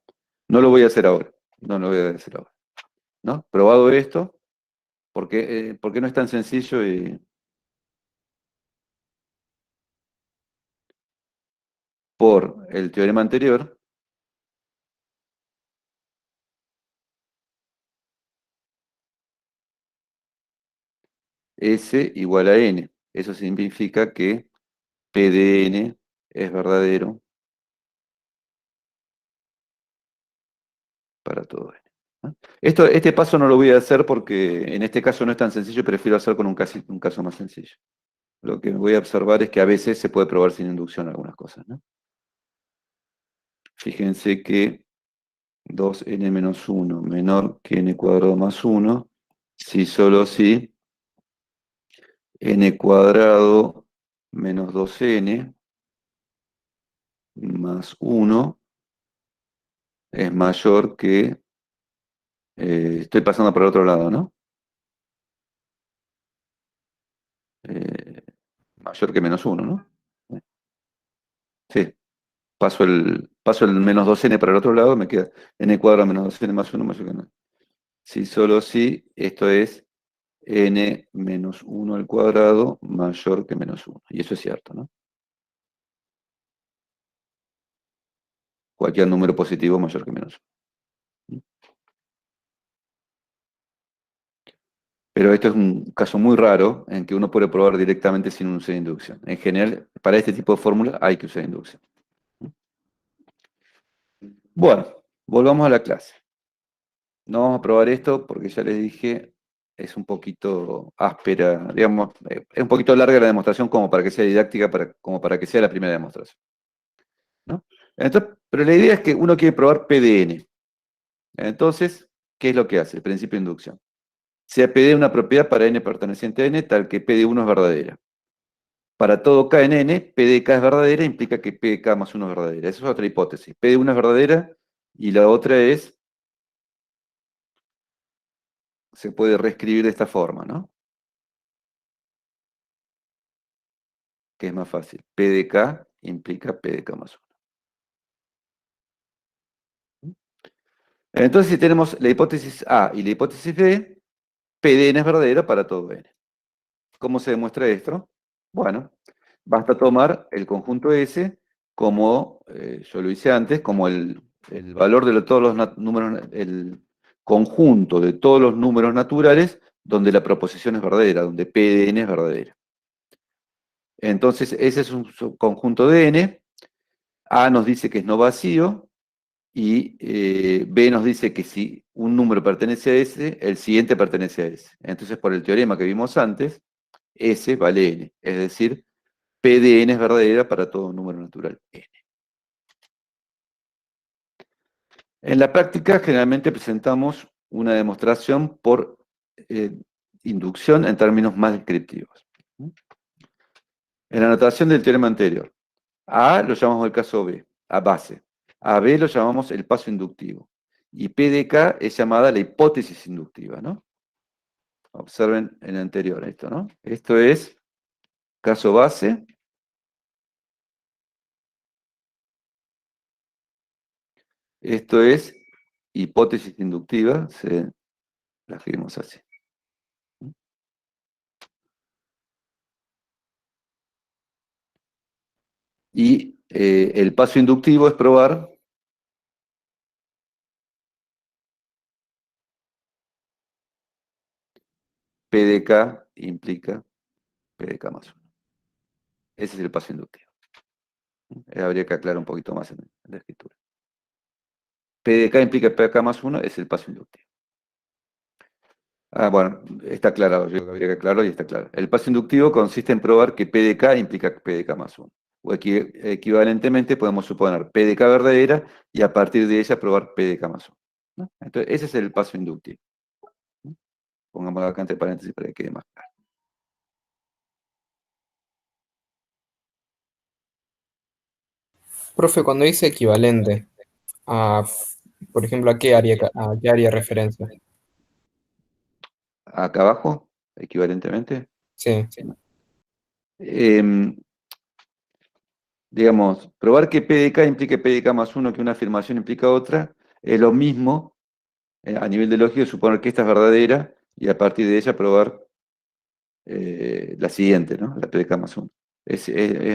no lo voy a hacer ahora. No lo voy a hacer ahora. ¿No? Probado esto, porque no es tan sencillo y por el teorema anterior, S igual a N. Eso significa que P de N es verdadero para todo N. ¿No? Este paso no lo voy a hacer porque en este caso no es tan sencillo, prefiero hacer con un caso más sencillo. Lo que voy a observar es que a veces se puede probar sin inducción algunas cosas, ¿no? Fíjense que 2n menos 1 menor que n cuadrado más 1, si solo si n cuadrado menos 2n más 1 es mayor que... estoy pasando por el otro lado, ¿no? Mayor que menos 1, ¿no? Sí, paso el menos 2n para el otro lado, me queda n cuadrado menos 2n más 1 mayor que 9. Si solo si esto es n menos 1 al cuadrado mayor que menos 1. Y eso es cierto, ¿no? Cualquier número positivo mayor que menos 1. Pero esto es un caso muy raro en que uno puede probar directamente sin usar inducción. En general, para este tipo de fórmula hay que usar inducción. Bueno, volvamos a la clase. No vamos a probar esto porque ya les dije, es un poquito áspera, digamos, es un poquito larga la demostración como para que sea didáctica, como para que sea la primera demostración, ¿no? Entonces, pero la idea es que uno quiere probar P de N. Entonces, ¿qué es lo que hace el principio de inducción? Sea P de una propiedad para N perteneciente a N, tal que P de 1 es verdadera. Para todo K en N, P de K es verdadera, implica que P de K más 1 es verdadera. Esa es otra hipótesis. P de 1 es verdadera y la otra es, se puede reescribir de esta forma, ¿no? Que es más fácil. P de K implica P de K más 1. Entonces, si tenemos la hipótesis A y la hipótesis B, P de n es verdadero para todo n. ¿Cómo se demuestra esto? Bueno, basta tomar el conjunto S como, yo lo hice antes, como el valor de todos los números, el conjunto de todos los números naturales donde la proposición es verdadera, donde P de n es verdadera. Entonces, ese es un subconjunto de n. A nos dice que es no vacío, y B nos dice que si un número pertenece a S, el siguiente pertenece a S. Entonces, por el teorema que vimos antes, S vale n, es decir, P de n es verdadera para todo número natural n. En la práctica, generalmente presentamos una demostración por inducción en términos más descriptivos. En la notación del teorema anterior, a lo llamamos el caso B, a base. A B lo llamamos el paso inductivo. Y P de K es llamada la hipótesis inductiva, ¿no? Observen en el anterior esto, ¿no? Esto es caso base. Esto es hipótesis inductiva, la escribimos así. Y el paso inductivo es probar P de K implica P de K más 1. Ese es el paso inductivo. Habría que aclarar un poquito más en la escritura. P de K implica P de K más 1 es el paso inductivo. Bueno, está aclarado, yo habría que aclararlo y está claro. El paso inductivo consiste en probar que P de K implica P de K más 1. O equivalentemente podemos suponer P de K verdadera y a partir de ella probar P de K más 1. ¿No? Entonces, ese es el paso inductivo. Pongamos acá entre paréntesis para que quede más claro.
Profe, cuando dice equivalente, por ejemplo, a qué haría referencia?
Acá abajo, equivalentemente.
Sí.
Digamos, probar que P de K implica P de K más 1, que una afirmación implica otra, es lo mismo a nivel de lógica suponer que esta es verdadera y a partir de ella probar la siguiente, ¿no? La P de K más 1. Es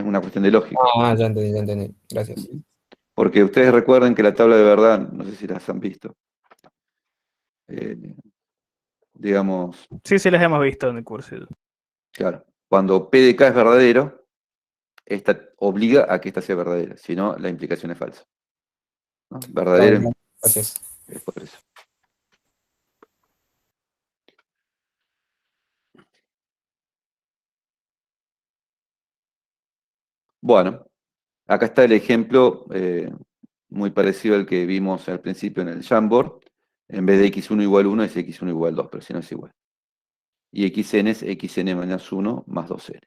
una cuestión de lógica.
Ya entendí. Gracias.
Porque ustedes recuerden que la tabla de verdad, no sé si las han visto, digamos...
Sí, las hemos visto en el curso.
Claro, cuando P de K es verdadero, esta obliga a que esta sea verdadera, si no, la implicación es falsa. ¿No? Verdadero.
Claro, gracias.
Es por eso. Bueno, acá está el ejemplo muy parecido al que vimos al principio en el Jamboard. En vez de x1 igual 1 es x1 igual 2, pero si no es igual. Y xn es xn menos 1 más 2n.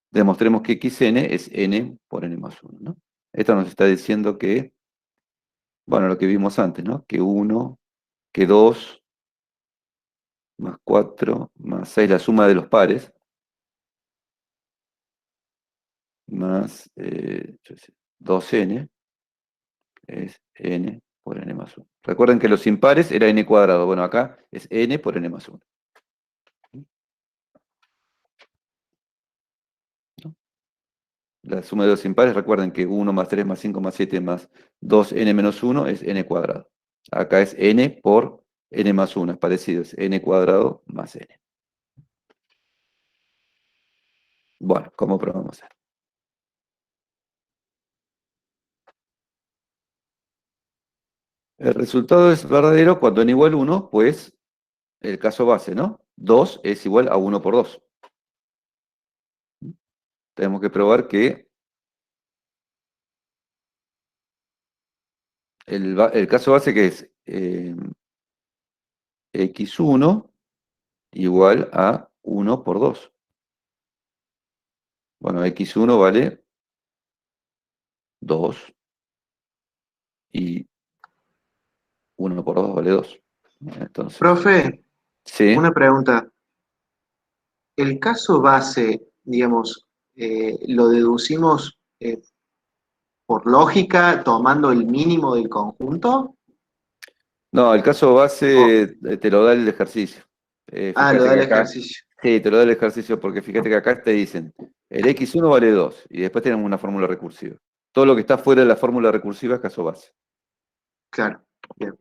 Demostremos que xn es n por n más 1, ¿no? Esto nos está diciendo que, bueno, lo que vimos antes, ¿no? Que 1, que 2, más 4, más 6, la suma de los pares, más 2n, es n por n más 1. Recuerden que los impares era n cuadrado. Bueno, acá es n por n más 1. La suma de los impares, recuerden que 1 más 3 más 5 más 7 más 2n menos 1 es n cuadrado. Acá es n por n más 1, es parecido, es n cuadrado más n. Bueno, ¿cómo probamos esto? El resultado es verdadero cuando n igual 1, pues el caso base, ¿no? 2 es igual a 1 por 2. Tenemos que probar que el caso base que es x1 igual a 1 por 2. Bueno, x1 vale 2 y 1 por 2 vale 2. Entonces,
Profe,
sí.
una pregunta. El caso base, digamos, lo deducimos por lógica, tomando el mínimo del conjunto.
No, el caso base te lo da el ejercicio.
Lo da
que
el
acá,
ejercicio.
sí, te lo da el ejercicio porque fíjate que acá te dicen, el x1 vale 2 y después tenemos una fórmula recursiva. Todo lo que está fuera de la fórmula recursiva es caso base.
Claro, bien.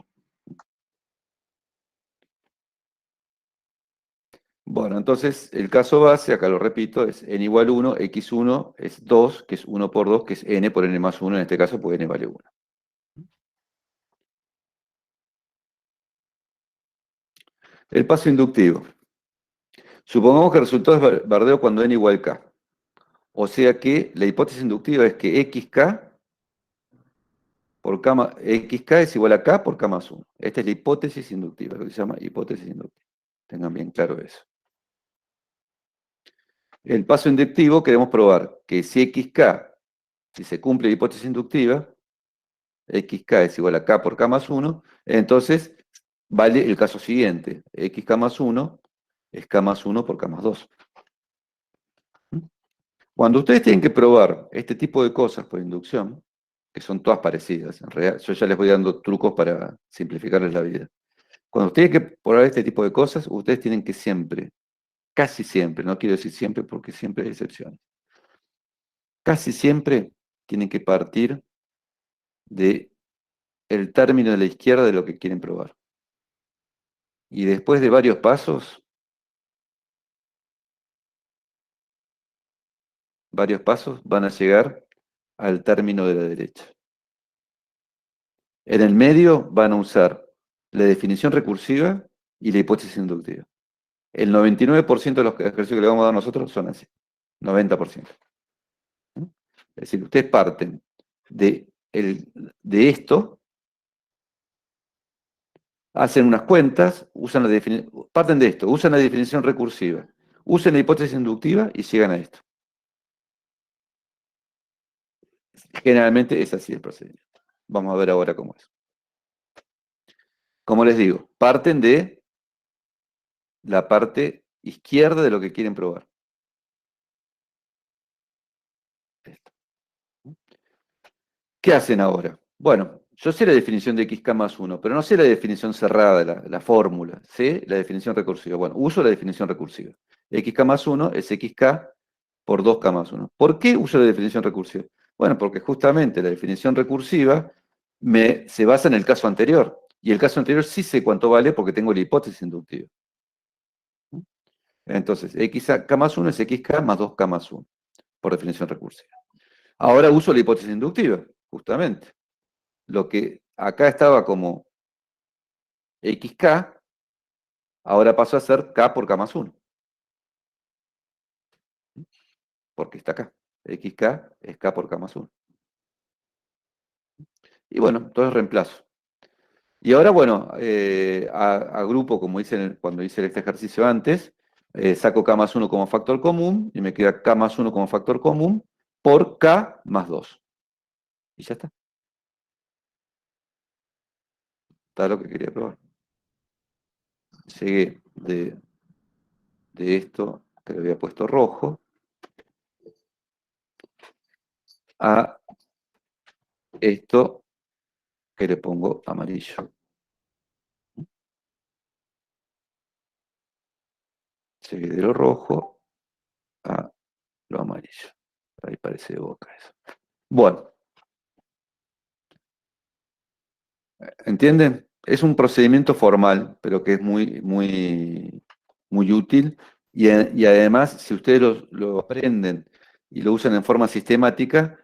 Bueno, entonces el caso base, acá lo repito, es n igual 1, x1 es 2, que es 1 por 2, que es n por n más 1 en este caso, porque n vale 1. El paso inductivo. Supongamos que el resultado es verdadero cuando n igual k. O sea que la hipótesis inductiva es que xk por xk es igual a k por k más 1. Esta es la hipótesis inductiva, lo que se llama hipótesis inductiva. Tengan bien claro eso. El paso inductivo queremos probar que si xk, si se cumple la hipótesis inductiva, xk es igual a k por k más 1, entonces vale el caso siguiente. Xk más 1 es k más 1 por k más 2. Cuando ustedes tienen que probar este tipo de cosas por inducción, que son todas parecidas, en realidad, yo ya les voy dando trucos para simplificarles la vida. Cuando ustedes tienen que probar este tipo de cosas, ustedes tienen que siempre, casi siempre, no quiero decir siempre porque siempre hay excepciones, casi siempre tienen que partir de el término de la izquierda de lo que quieren probar. Y después de varios pasos van a llegar al término de la derecha. En el medio van a usar la definición recursiva y la hipótesis inductiva. El 99% de los ejercicios que le vamos a dar nosotros son así. 90%. Es decir, ustedes parten de esto, hacen unas cuentas, parten de esto, usan la definición recursiva, usen la hipótesis inductiva y llegan a esto. Generalmente es así el procedimiento. Vamos a ver ahora cómo es. Como les digo, parten de la parte izquierda de lo que quieren probar. Esto. ¿Qué hacen ahora? Bueno, yo sé la definición de xk más 1, pero no sé la definición cerrada, la fórmula. Sé la definición recursiva. Bueno, uso la definición recursiva. Xk más 1 es xk por 2k más 1. ¿Por qué uso la definición recursiva? Bueno, porque justamente la definición recursiva se basa en el caso anterior. Y el caso anterior sí sé cuánto vale porque tengo la hipótesis inductiva. Entonces, xk más 1 es xk más 2k más 1, por definición recursiva. Ahora uso la hipótesis inductiva, justamente. Lo que acá estaba como xk, ahora pasó a ser k por k más 1. Porque está acá. Xk es k por k más 1. Y bueno, entonces reemplazo. Y ahora, bueno, agrupo, como hice cuando hice este ejercicio antes, saco k más 1 como factor común, y me queda k más 1 como factor común por k más 2. Y ya está. Está lo que quería probar. Llegué de esto, que le había puesto rojo, a esto que le pongo amarillo. Llegué de lo rojo a lo amarillo. Ahí parece de Boca eso. Bueno. ¿Entienden? Es un procedimiento formal, pero que es muy, muy, muy útil. Y además, si ustedes lo aprenden y lo usan en forma sistemática,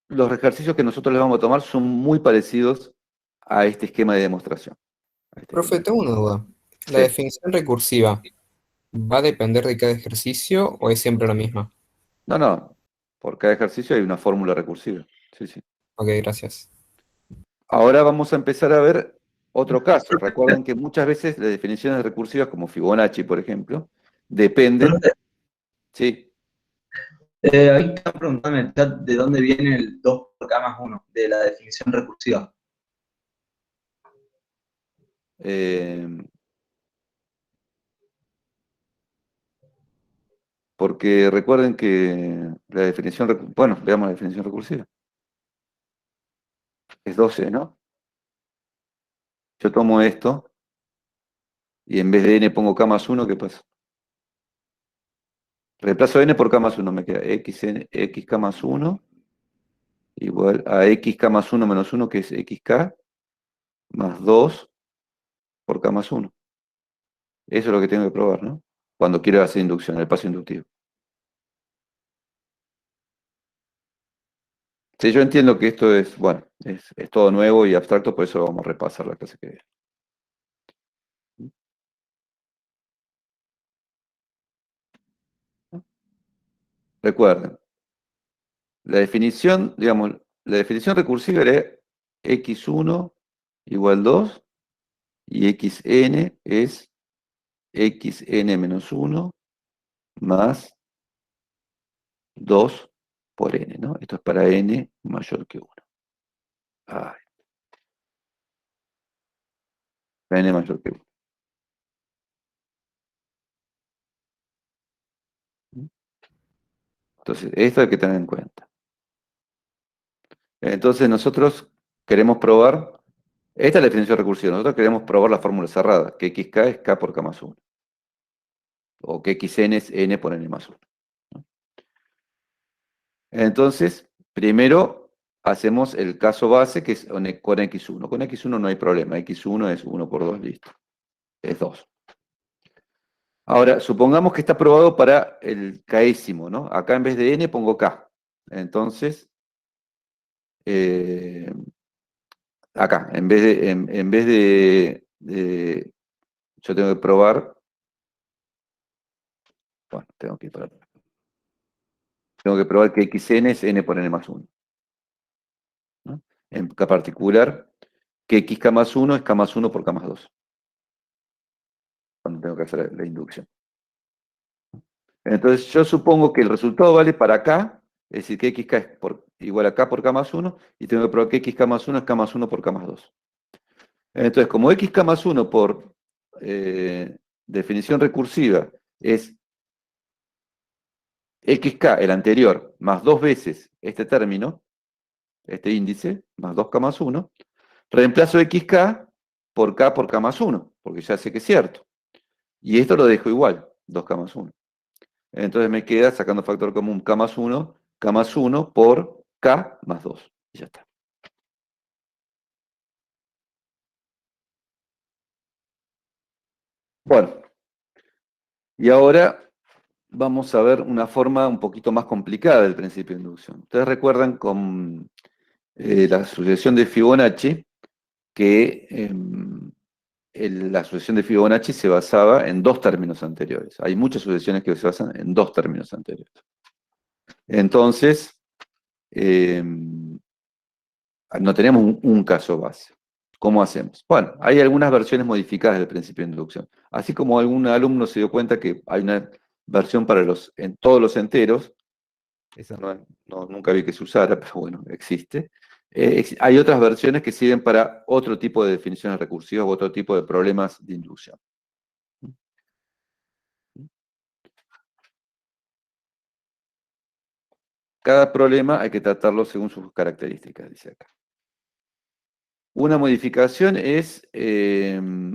los ejercicios que nosotros les vamos a tomar son muy parecidos a este esquema de demostración.
Profe, tengo una duda. ¿La
Sí.
definición recursiva va a depender de cada ejercicio o es siempre la misma?
No. Por cada ejercicio hay una fórmula recursiva. Sí, sí.
Ok, gracias.
Ahora vamos a empezar a ver otro caso. Recuerden que muchas veces las definiciones recursivas, como Fibonacci, por ejemplo, dependen. Sí.
Ahí están preguntando en el chat de dónde viene el 2 por k más 1, de la definición recursiva.
Porque recuerden que la definición, bueno, veamos la definición recursiva. Es 12, ¿no? yo tomo esto y en vez de n pongo k más 1, ¿qué pasa? Reemplazo n por k más 1, me queda xk más 1 igual a xk más 1 menos 1, que es xk, más 2 por k más 1. Eso es lo que tengo que probar, ¿no? Cuando quiero hacer inducción, el paso inductivo. Sí, yo entiendo que esto es, bueno, es todo nuevo y abstracto, por eso lo vamos a repasar la clase que viene. Recuerden, la definición, digamos, la definición recursiva era x1 igual 2 y xn es xn menos 1 más 2 por n, ¿no? Esto es para n mayor que 1. Ay, para n mayor que 1. Entonces, esto hay que tener en cuenta. Entonces, nosotros queremos probar, esta es la definición recursiva, nosotros queremos probar la fórmula cerrada, que xk es k por k más 1. O que xn es n por n más 1. Entonces, primero hacemos el caso base, que es con x1. Con x1 no hay problema, x1 es 1 por 2, listo. Es 2. Ahora, supongamos que está probado para el késimo, ¿no? Acá en vez de n pongo k. Entonces, acá, en vez yo tengo que probar, bueno, tengo que probar que xn es n por n más 1. ¿No? En particular, que xk más 1 es k más 1 por k más 2. Cuando tengo que hacer la inducción. Entonces yo supongo que el resultado vale para k, es decir, que xk es igual a k por k más 1, y tengo que probar que xk más 1 es k más 1 por k más 2. Entonces, como xk más 1 por definición recursiva es xk, el anterior, más 2 veces este término, este índice, más 2k más 1, reemplazo xk por k más 1, porque ya sé que es cierto. Y esto lo dejo igual, 2k más 1. Entonces me queda, sacando factor común, k más 1 por k más 2. Y ya está. Bueno, y ahora vamos a ver una forma un poquito más complicada del principio de inducción. Ustedes recuerdan con la sucesión de Fibonacci que la sucesión de Fibonacci se basaba en dos términos anteriores. Hay muchas sucesiones que se basan en dos términos anteriores. Entonces, no tenemos un caso base. ¿Cómo hacemos? Bueno, hay algunas versiones modificadas del principio de inducción. Así como algún alumno se dio cuenta que hay una versión para en todos los enteros, esa nunca vi que se usara, pero bueno, existe. Hay otras versiones que sirven para otro tipo de definiciones recursivas u otro tipo de problemas de inducción. Cada problema hay que tratarlo según sus características, dice acá. Una modificación es que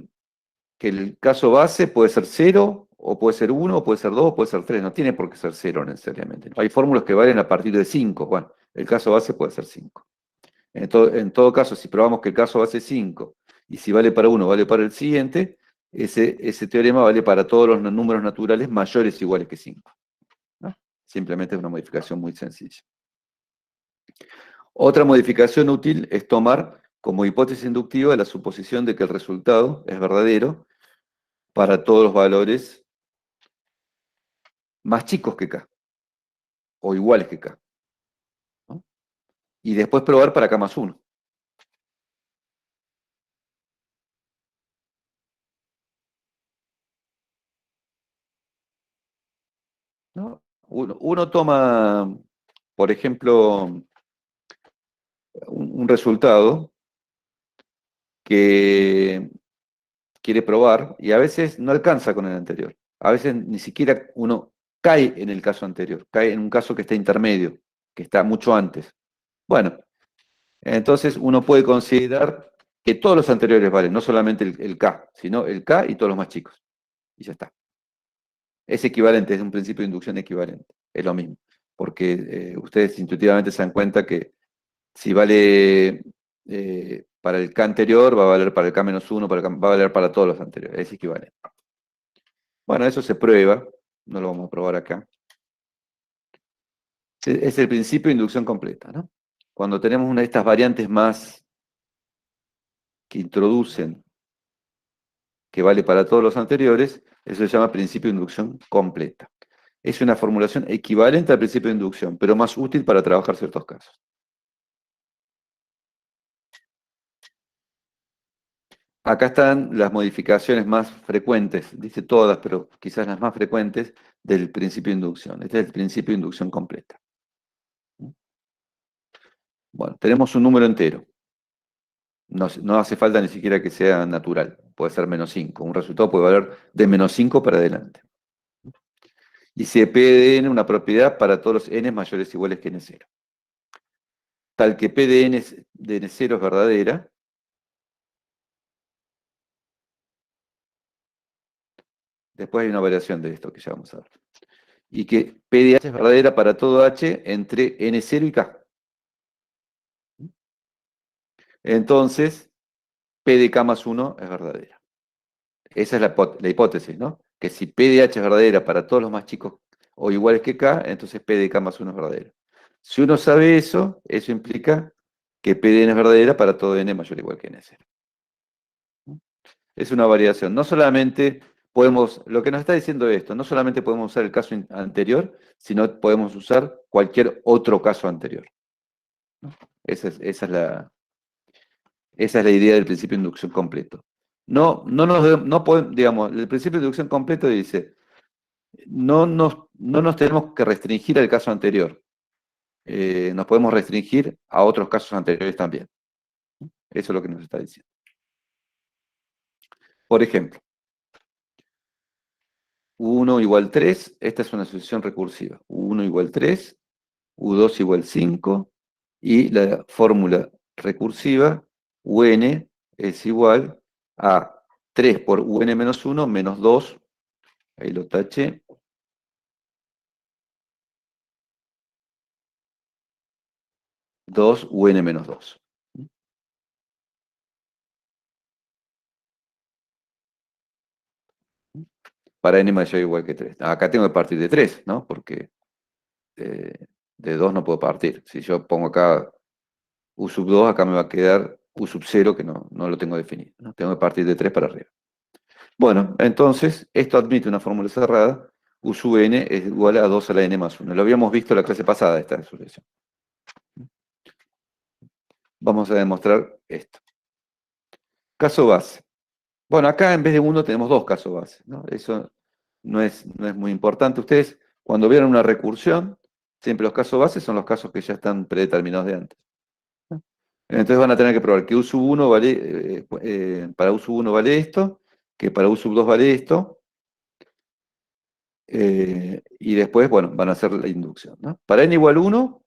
el caso base puede ser 0, o puede ser 1, o puede ser 2, o puede ser 3. No tiene por qué ser 0 necesariamente. Hay fórmulas que valen a partir de 5. Bueno, el caso base puede ser 5. En todo caso, si probamos que el caso base es 5, y si vale para uno, vale para el siguiente, ese teorema vale para todos los números naturales mayores o iguales que 5. ¿No? Simplemente es una modificación muy sencilla. Otra modificación útil es tomar como hipótesis inductiva la suposición de que el resultado es verdadero para todos los valores más chicos que k, o iguales que k. ¿No? Y después probar para k más 1. ¿No? Uno toma, por ejemplo, un resultado que quiere probar y a veces no alcanza con el anterior. A veces ni siquiera uno cae en el caso anterior, cae en un caso que está intermedio, que está mucho antes. Bueno, entonces uno puede considerar que todos los anteriores valen, no solamente el K, sino el K y todos los más chicos. Y ya está. Es equivalente, es un principio de inducción equivalente. Es lo mismo. Porque ustedes intuitivamente se dan cuenta que si vale para el K anterior, va a valer para el K-1, va a valer para todos los anteriores. Es equivalente. Bueno, eso se prueba. No lo vamos a probar acá. Es el principio de inducción completa, ¿no? Cuando tenemos una de estas variantes más que introducen, que vale para todos los anteriores, eso se llama principio de inducción completa. Es una formulación equivalente al principio de inducción, pero más útil para trabajar ciertos casos. Acá están las modificaciones más frecuentes, dice todas, pero quizás las más frecuentes del principio de inducción. Este es el principio de inducción completa. Bueno, tenemos un número entero. No hace falta ni siquiera que sea natural, puede ser -5. Un resultado puede valer de -5 para adelante. Y si P de n una propiedad para todos los n mayores o iguales que n0. Tal que P de n0 es verdadera, después hay una variación de esto que ya vamos a ver. Y que P de h es verdadera para todo h entre n0 y k. Entonces, P de k más 1 es verdadera. Esa es la hipótesis, ¿no? Que si P de h es verdadera para todos los más chicos o iguales que k, entonces P de k más 1 es verdadera. Si uno sabe eso, eso implica que P de n es verdadera para todo n mayor o igual que n0. Es una variación. No solamente podemos, lo que nos está diciendo esto, no solamente podemos usar el caso anterior, sino podemos usar cualquier otro caso anterior. Esa es la idea del principio de inducción completo. No podemos, digamos, el principio de inducción completo dice, no nos tenemos que restringir al caso anterior. Nos podemos restringir a otros casos anteriores también. Eso es lo que nos está diciendo. Por ejemplo, U1 igual 3, esta es una sucesión recursiva. U1 igual 3, U2 igual 5, y la fórmula recursiva, UN es igual a 3 por UN menos 1 menos 2, ahí lo taché, UN menos 2. Para n mayor o igual que 3. Acá tengo que partir de 3, ¿no? Porque de 2 no puedo partir. Si yo pongo acá U sub 2, acá me va a quedar U sub 0, que no lo tengo definido, ¿no? Tengo que partir de 3 para arriba. Bueno, entonces, esto admite una fórmula cerrada. U sub n es igual a 2 a la n más 1. Lo habíamos visto en la clase pasada, esta sucesión. Vamos a demostrar esto. Caso base. Bueno, acá en vez de 1 tenemos 2 casos base, ¿no? Eso no es muy importante. Ustedes, cuando vieron una recursión, siempre los casos base son los casos que ya están predeterminados de antes. Entonces van a tener que probar que U sub 1 vale, para U sub 1 vale esto, que para U sub 2 vale esto, y después, bueno, van a hacer la inducción, ¿no? Para n igual 1,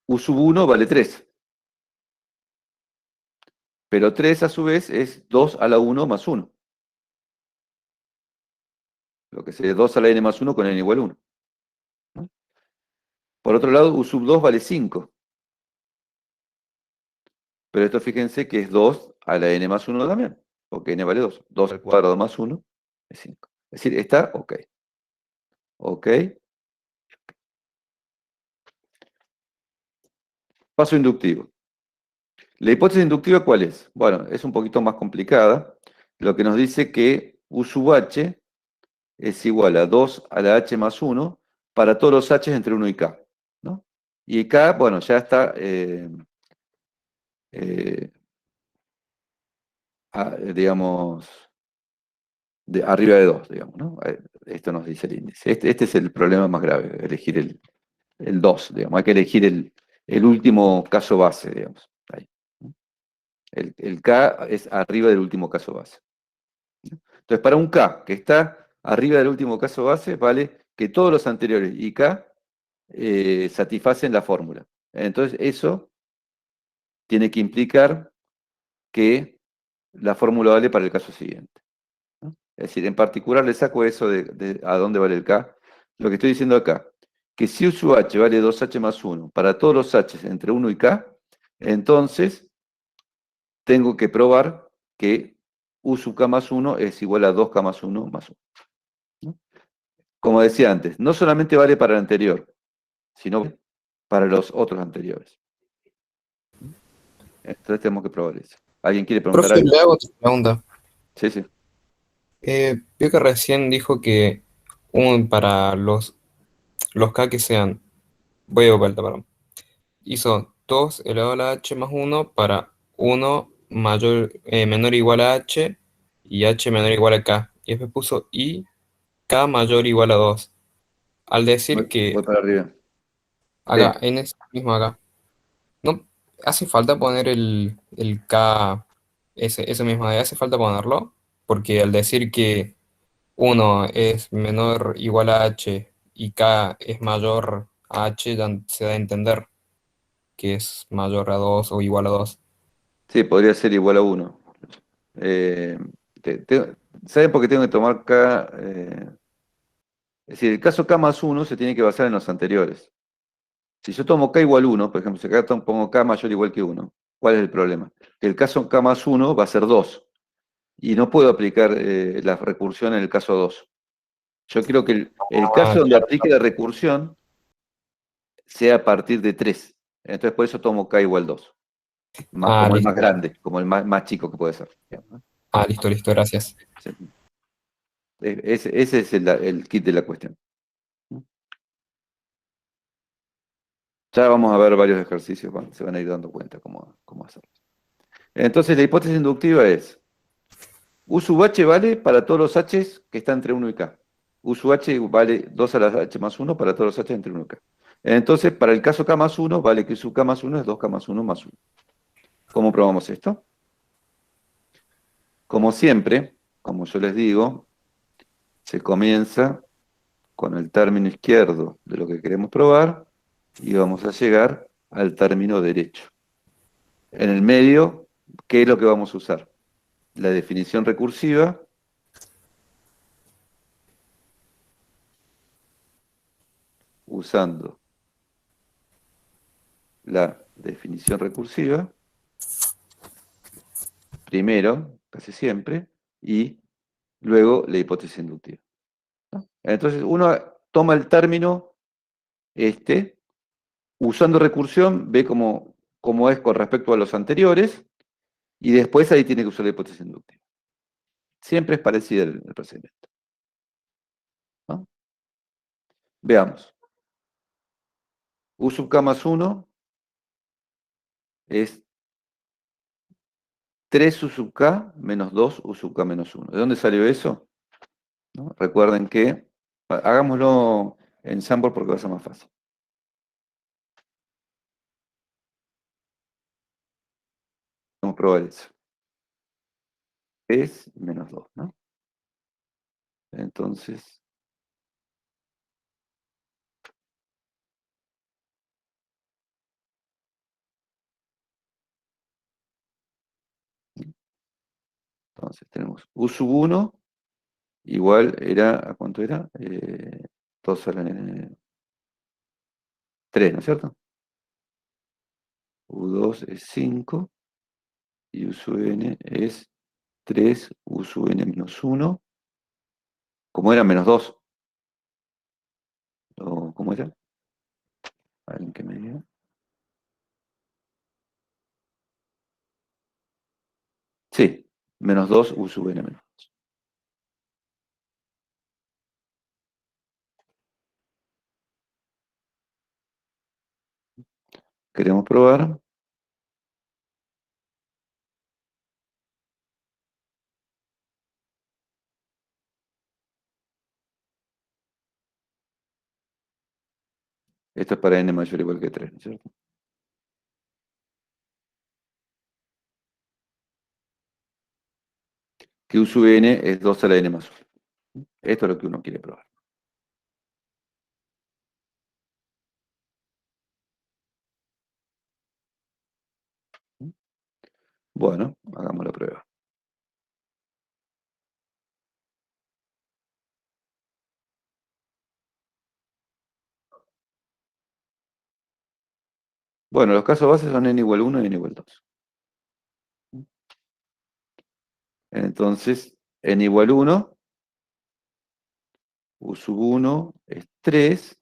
U sub 1 vale 3. Pero 3 a su vez es 2 a la 1 más 1. Lo que sería 2 a la n más 1 con n igual 1. ¿No? Por otro lado, U sub 2 vale 5. Pero esto fíjense que es 2 a la n más 1 también, porque n vale 2. 2 al cuadrado más 1 es 5. Es decir, está ok. Ok. Paso inductivo. ¿La hipótesis inductiva cuál es? Bueno, es un poquito más complicada. Lo que nos dice que U sub h es igual a 2 a la h más 1 para todos los h entre 1 y k, ¿no? Y k, bueno, ya está digamos, arriba de 2, digamos, ¿no? Esto nos dice el índice. Este es el problema más grave, elegir el 2, digamos. Hay que elegir el último caso base, digamos. Ahí. El K es arriba del último caso base. Entonces, para un K que está arriba del último caso base, vale que todos los anteriores y K satisfacen la fórmula. Entonces, eso tiene que implicar que la fórmula vale para el caso siguiente, ¿no? Es decir, en particular le saco eso de a dónde vale el K. Lo que estoy diciendo acá, que si U sub H vale 2H más 1 para todos los H entre 1 y K, entonces tengo que probar que U sub K más 1 es igual a 2K más 1 más 1. ¿No? Como decía antes, no solamente vale para el anterior, sino para los otros anteriores. Entonces tenemos que probar eso. ¿Alguien quiere preguntar
Profe,
algo?
le hago otra pregunta.
Sí, sí.
Vio que recién dijo que para los K que sean, voy a vuelta, perdón. Hizo 2 elevado a la H más 1 para 1 menor o igual a H y H menor o igual a K. Y después puso I, K mayor o igual a 2. Al decir
Voy
que
para arriba.
acá,
Sí.
en ese mismo acá, ¿no hace falta poner el K, ese mismo de ahí, hace falta ponerlo? Porque al decir que 1 es menor o igual a H y K es mayor a H, ya se da a entender que es mayor a 2 o igual a 2.
Sí, podría ser igual a 1. ¿Saben por qué tengo que tomar K? Es decir, el caso K más 1 se tiene que basar en los anteriores. Si yo tomo K igual 1, por ejemplo, si acá pongo K mayor o igual que 1, ¿cuál es el problema? Que el caso K más 1 va a ser 2. Y no puedo aplicar la recursión en el caso 2. Yo quiero que el caso donde
Claro.
aplique la recursión sea a partir de 3. Entonces por eso tomo K igual 2. Como el
Listo.
más grande, como el más chico que puede ser.
Listo, listo, gracias.
Sí. Ese es el kit de la cuestión. Ya vamos a ver varios ejercicios, se van a ir dando cuenta cómo hacerlo. Entonces la hipótesis inductiva es, U sub H vale para todos los H que están entre 1 y K. U sub H vale 2 a la H más 1 para todos los H entre 1 y K. Entonces, para el caso K más 1, vale que U sub K más 1 es 2K más 1 más 1. ¿Cómo probamos esto? Como siempre, como yo les digo, se comienza con el término izquierdo de lo que queremos probar y vamos a llegar al término derecho. En el medio, ¿qué es lo que vamos a usar? La definición recursiva usando la definición recursiva primero, casi siempre, y luego la hipótesis inductiva. ¿No? Entonces uno toma el término usando recursión, ve cómo es con respecto a los anteriores, y después ahí tiene que usar la hipótesis inductiva. Siempre es parecida el procedimiento. ¿No? Veamos. U sub K más 1 es 3 U sub K menos 2 U sub K menos 1. ¿De dónde salió eso? ¿No? Recuerden que, hagámoslo en Jamboard porque va a ser más fácil. Vamos a probar eso. Es menos 2, ¿no? Entonces, tenemos U sub 1 igual era, ¿a cuánto era? 2 a la 3, ¿no es cierto? U2 es 5 y U sub n es 3 U sub n menos 1. ¿Cómo era? Menos 2. ¿O cómo era? ¿Alguien que me diga? Sí, menos 2 U sub n menos 2. Queremos probar. Esto es para n mayor o igual que 3, ¿no es cierto? Que U sub n es 2 a la n más 1. Esto es lo que uno quiere probar. Bueno, hagamos la prueba. Bueno, los casos bases son n igual 1 y n igual 2. Entonces, n igual 1, u sub 1 es 3,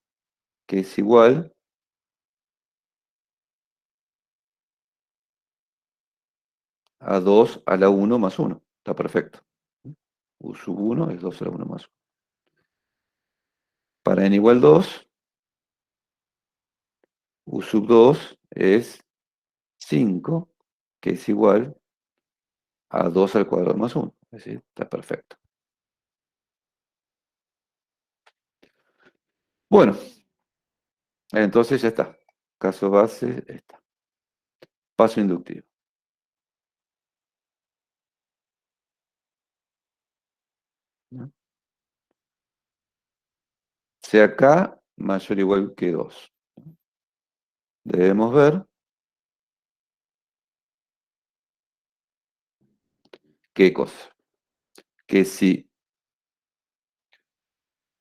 que es igual a 2 a la 1 más 1. Está perfecto. U sub 1 es 2 a la 1 más 1. Para n igual 2, u sub 2 es 5, que es igual a 2 al cuadrado más 1. Es decir, está perfecto. Bueno, entonces ya está. Caso base, está. Paso inductivo. ¿No? Sea K mayor o igual que 2. Debemos ver qué cosa. Que si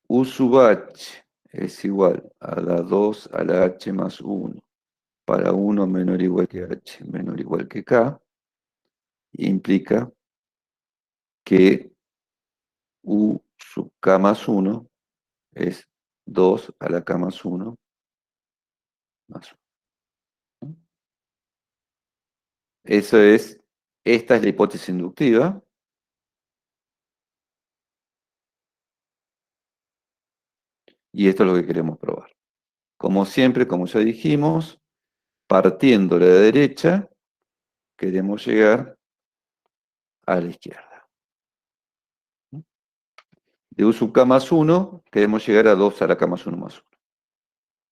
U sub H es igual a la 2 a la H más 1 para 1 menor o igual que H menor o igual que K, implica que U sub K más 1 es 2 a la K más 1 más 1. Esta es la hipótesis inductiva. Y esto es lo que queremos probar. Como siempre, como ya dijimos, partiendo de la derecha, queremos llegar a la izquierda. De U sub K más 1, queremos llegar a 2 a la K más 1 más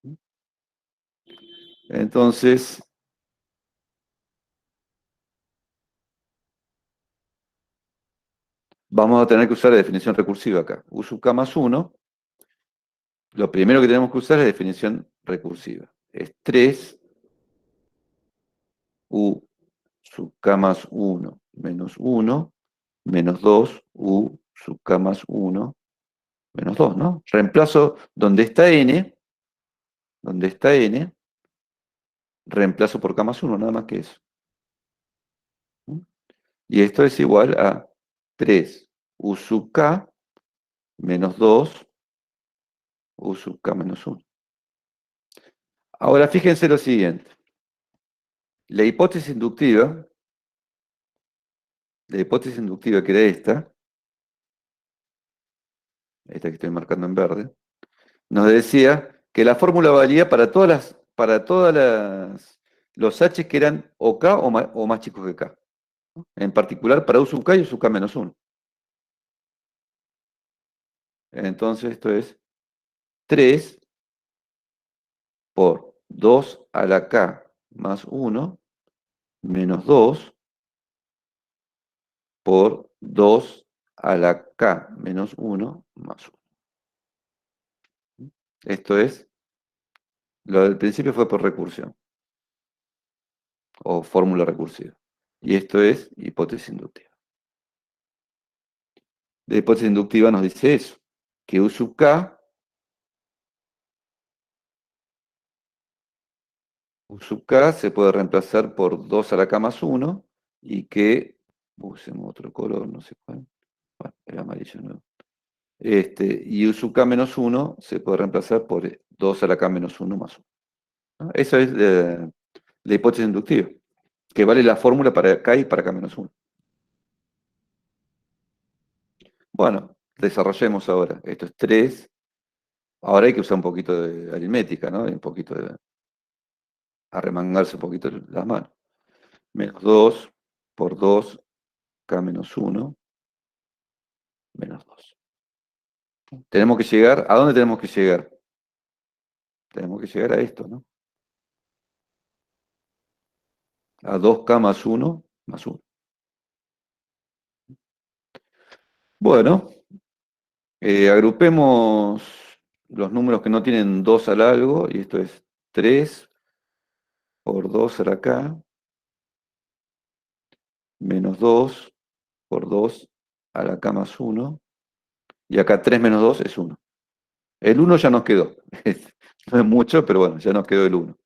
1. Entonces, vamos a tener que usar la definición recursiva acá. U sub K más 1, lo primero que tenemos que usar es la definición recursiva. Es 3 U sub K más 1 menos 1 menos 2 U sub K más 1 menos 2, ¿no? Reemplazo donde está n, reemplazo por K más 1, nada más que eso. Y esto es igual a 3 U sub K menos 2 U sub K menos 1. Ahora fíjense lo siguiente. La hipótesis inductiva que era esta que estoy marcando en verde, nos decía que la fórmula valía para todas los H que eran o K o más chicos que K. En particular para U sub K y U sub K menos 1. Entonces esto es 3 por 2 a la K más 1 menos 2 por 2 a la K menos 1 más 1. Esto es, lo del principio fue por recursión, o fórmula recursiva. Y esto es hipótesis inductiva. La hipótesis inductiva nos dice eso, que U sub K se puede reemplazar por 2 a la K más 1 y que, usemos otro color, no sé cuál, bueno, el amarillo nuevo. Y U sub K menos 1 se puede reemplazar por 2 a la K menos 1 más 1. ¿No? Esa es la hipótesis inductiva, que vale la fórmula para K y para K menos 1. Bueno, desarrollemos ahora. Esto es 3. Ahora hay que usar un poquito de aritmética, ¿no? Un poquito de arremangarse un poquito las manos. Menos 2 por 2, K menos 1, menos 2. Tenemos que llegar, ¿a dónde tenemos que llegar? Tenemos que llegar a esto, ¿no? A 2K más 1 más 1. Bueno, agrupemos los números que no tienen 2 al algo, y esto es 3 por 2 a la K menos 2 por 2 a la k más 1. Y acá 3 menos 2 es 1. El 1 ya nos quedó. No es mucho, pero bueno, ya nos quedó el 1.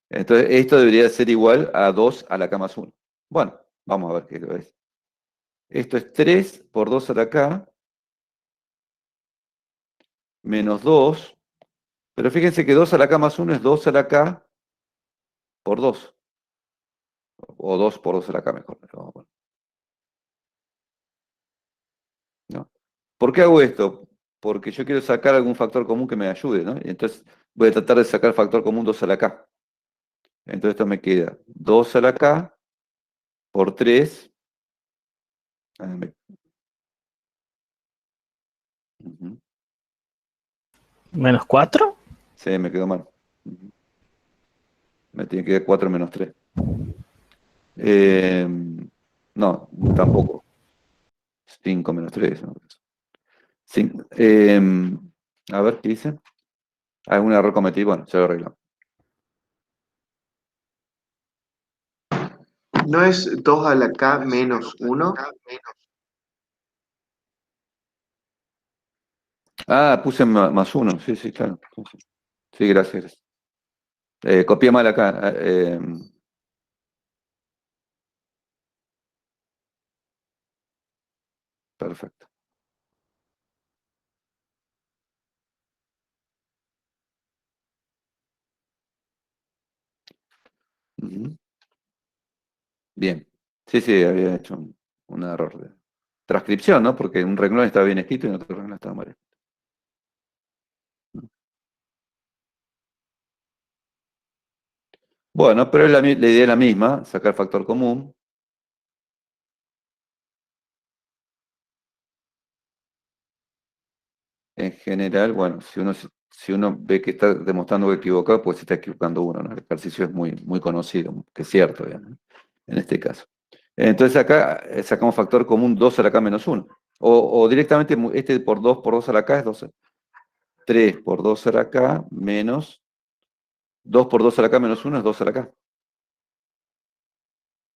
Entonces, esto debería ser igual a 2 a la k más 1. Bueno, vamos a ver qué lo es. Esto es 3 por 2 a la k, menos 2. Pero fíjense que 2 a la k más 1 es 2 a la k por 2. O 2 por 2 a la k mejor. Vamos a poner. ¿No? ¿Por qué hago esto? Porque yo quiero sacar algún factor común que me ayude, ¿no? Y entonces voy a tratar de sacar el factor común 2 a la k. Entonces esto me queda 2 a la k por 3. Ujú.
¿Menos 4?
Sí, me quedó mal. Ujú. Me tiene que dar 4 menos 3. No, tampoco. 5 menos 3. ¿No? A ver, ¿qué dice? ¿Algún error cometido? Bueno, ya lo arreglamos.
¿No es 2 a la k menos 1?
Ah, puse más 1. Sí, sí, claro. Sí, gracias. Copié mal acá. Perfecto. Ujú. Bien. Sí, sí, había hecho un error de transcripción, ¿no? Porque un renglón estaba bien escrito y en otro renglón estaba mal escrito. Bueno, pero la idea es la misma, sacar factor común. En general, bueno, si uno ve que está demostrando que equivocado, pues se está equivocando uno, ¿no? El ejercicio es muy, muy conocido, que es cierto, digamos, ¿no? En este caso. Entonces acá sacamos factor común 2 a la k menos 1. O directamente este por 2 a la k es 2. 3 por 2 a la k menos 2 por 2 a la k menos 1 es 2 a la k.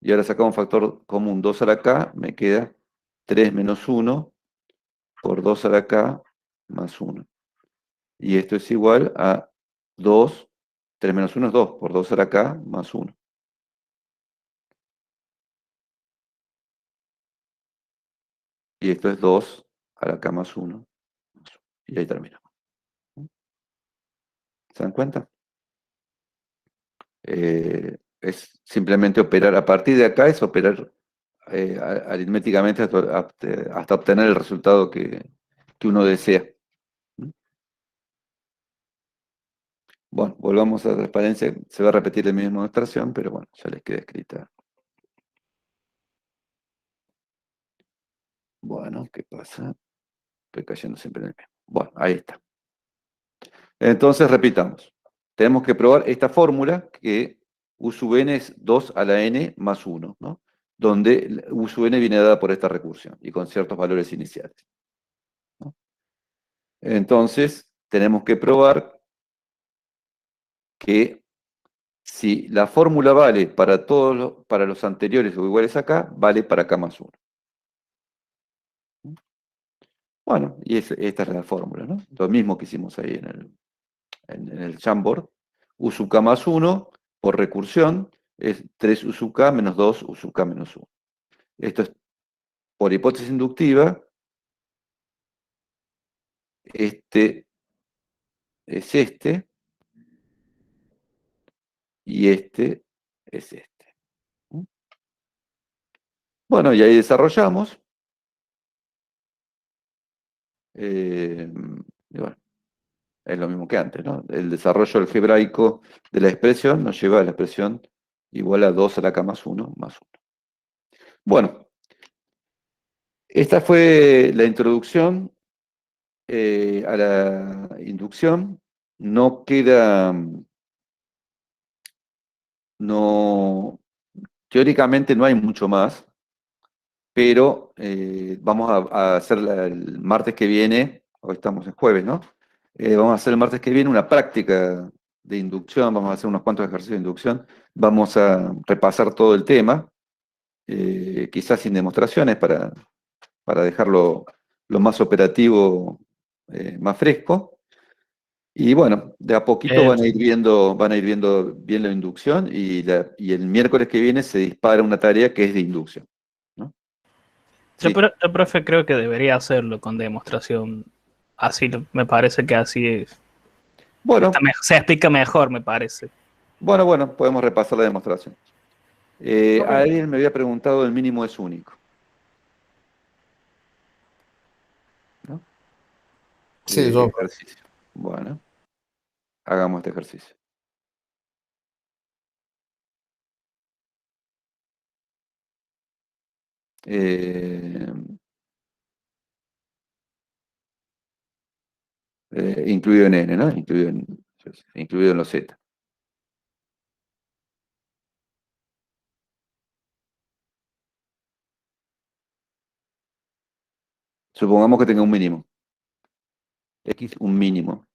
Y ahora sacamos factor común 2 a la k, me queda 3 menos 1 por 2 a la k más 1. Y esto es igual a 2, 3 menos 1 es 2, por 2 a la k más 1. Y esto es 2 a la k más 1. Y ahí terminamos. ¿Se dan cuenta? Es simplemente operar, a partir de acá es operar aritméticamente hasta obtener el resultado que uno desea. Bueno, volvamos a la transparencia. Se va a repetir la misma demostración, pero bueno, ya les queda escrita. Bueno, ¿qué pasa? Estoy cayendo siempre en el mismo. Bueno, ahí está. Entonces, repitamos. Tenemos que probar esta fórmula que U sub n es 2 a la n más 1, ¿no? Donde U sub n viene dada por esta recursión y con ciertos valores iniciales, ¿no? Entonces, tenemos que probar que si la fórmula vale para para los anteriores o iguales acá, vale para k más 1. Bueno, y esta es la fórmula, ¿no? Lo mismo que hicimos ahí en el Jamboard. U sub k más 1 por recursión es 3 U sub k menos 2 U sub k menos 1. Esto es por hipótesis inductiva. Este es este y este es este. Bueno, y ahí desarrollamos. Y bueno, es lo mismo que antes, ¿no? El desarrollo algebraico de la expresión nos lleva a la expresión igual a 2 a la k más 1 más 1. Bueno, esta fue la introducción a la inducción. No queda, teóricamente no hay mucho más, pero vamos a hacer el martes que viene, hoy estamos en jueves, ¿no? Vamos a hacer el martes que viene una práctica de inducción, vamos a hacer unos cuantos ejercicios de inducción, vamos a repasar todo el tema, quizás sin demostraciones para dejarlo lo más operativo, más fresco. Y bueno, de a poquito van a ir viendo bien la inducción y el miércoles que viene se dispara una tarea que es de inducción, ¿no? Sí.
Yo, profe, creo que debería hacerlo con demostración. Así me parece que así es.
Bueno,
Se explica mejor, me parece.
bueno, podemos repasar la demostración. Alguien me había preguntado, el mínimo es único, ¿no?
Sí, yo.
Ejercicio. Bueno, hagamos este ejercicio. Incluido en N, ¿no? Incluido en los Z. Supongamos que tenga un mínimo. X un mínimo.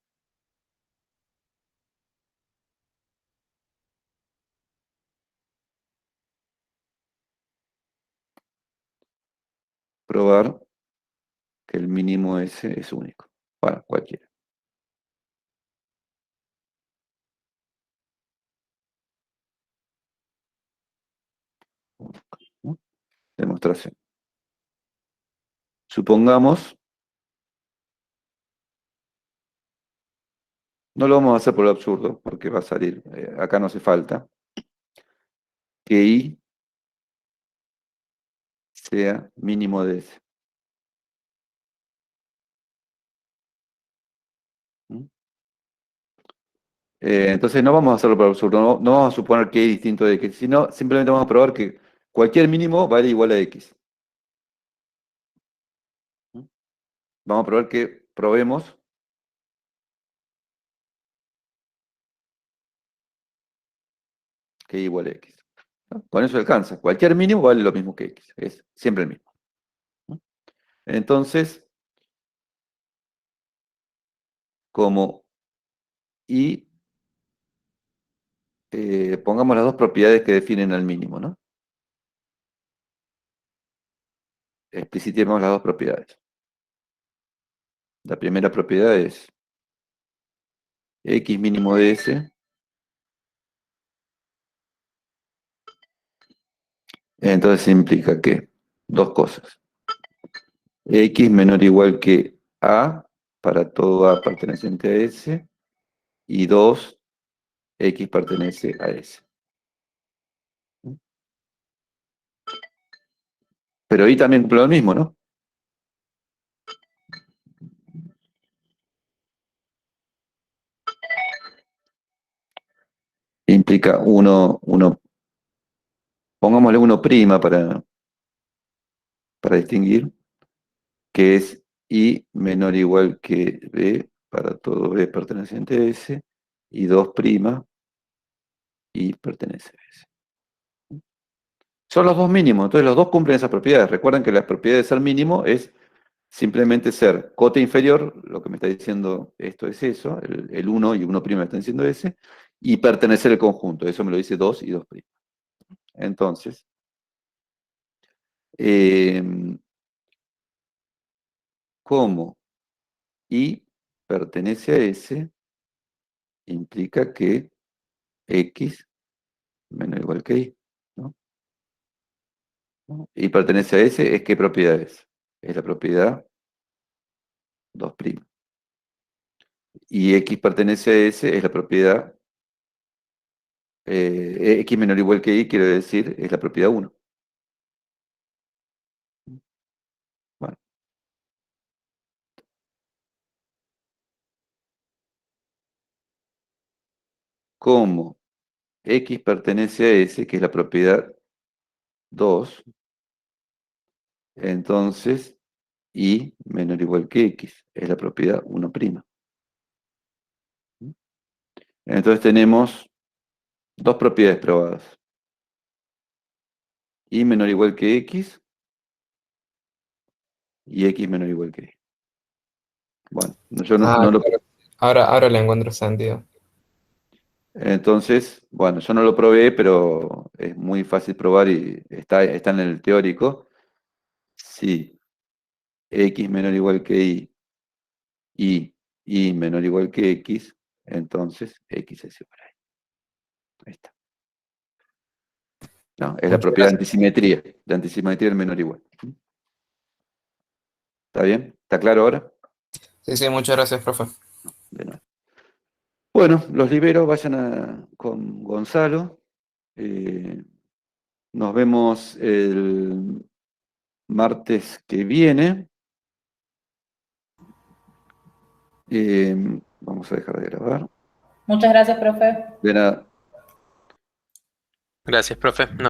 Probar que el mínimo S es único. Bueno, cualquiera. ¿No? Demostración. Supongamos, no lo vamos a hacer por lo absurdo, porque va a salir, acá no hace falta, que I sea mínimo de S. ¿Mm? Entonces no vamos a hacerlo por absurdo, no vamos a suponer que I es distinto de X, sino simplemente vamos a probar que cualquier mínimo vale igual a X. ¿Mm? Vamos a probar que probemos que I igual a X. ¿No? Con eso alcanza. Cualquier mínimo vale lo mismo que X. Es siempre el mismo. ¿No? Entonces, como I, pongamos las dos propiedades que definen al mínimo, ¿no? Explicitemos las dos propiedades. La primera propiedad es X mínimo de S. Entonces implica que dos cosas. X menor o igual que A para todo A perteneciente a S. Y 2, X pertenece a S. Pero I también cumple lo mismo, ¿no? Implica uno, pongámosle 1' para distinguir, que es I menor o igual que B para todo B perteneciente a S, y 2' I pertenece a S. Son los dos mínimos, entonces los dos cumplen esas propiedades. Recuerden que las propiedades de ser mínimo es simplemente ser cota inferior, lo que me está diciendo esto es eso, el 1 y 1' me están diciendo S, y pertenecer al conjunto, eso me lo dice 2 y 2'. Entonces, como I pertenece a S, implica que X menos o igual que Y, ¿no? Y pertenece a S, ¿es qué propiedad es? Es la propiedad 2'. Y X pertenece a S, es la propiedad X menor o igual que Y, quiere decir, es la propiedad 1. Bueno. Como X pertenece a S, que es la propiedad 2, entonces Y menor o igual que X, es la propiedad 1'. Entonces tenemos dos propiedades probadas. Y menor o igual que X y X menor o igual que Y. Bueno, yo no lo...
Ahora le encuentro sentido.
Entonces, bueno, yo no lo probé, pero es muy fácil probar y está en el teórico. Si X menor o igual que Y menor o igual que X, entonces X es igual a Y. Ahí está. No, es la
Muchas
propiedad
gracias.
de antisimetría del menor igual. ¿Está bien? ¿Está claro ahora?
Sí, sí, muchas gracias, profe.
De nada. Bueno, los libero, vayan con Gonzalo. Nos vemos el martes que viene. Vamos a dejar de grabar.
Muchas gracias, profe.
De nada.
Gracias, profe.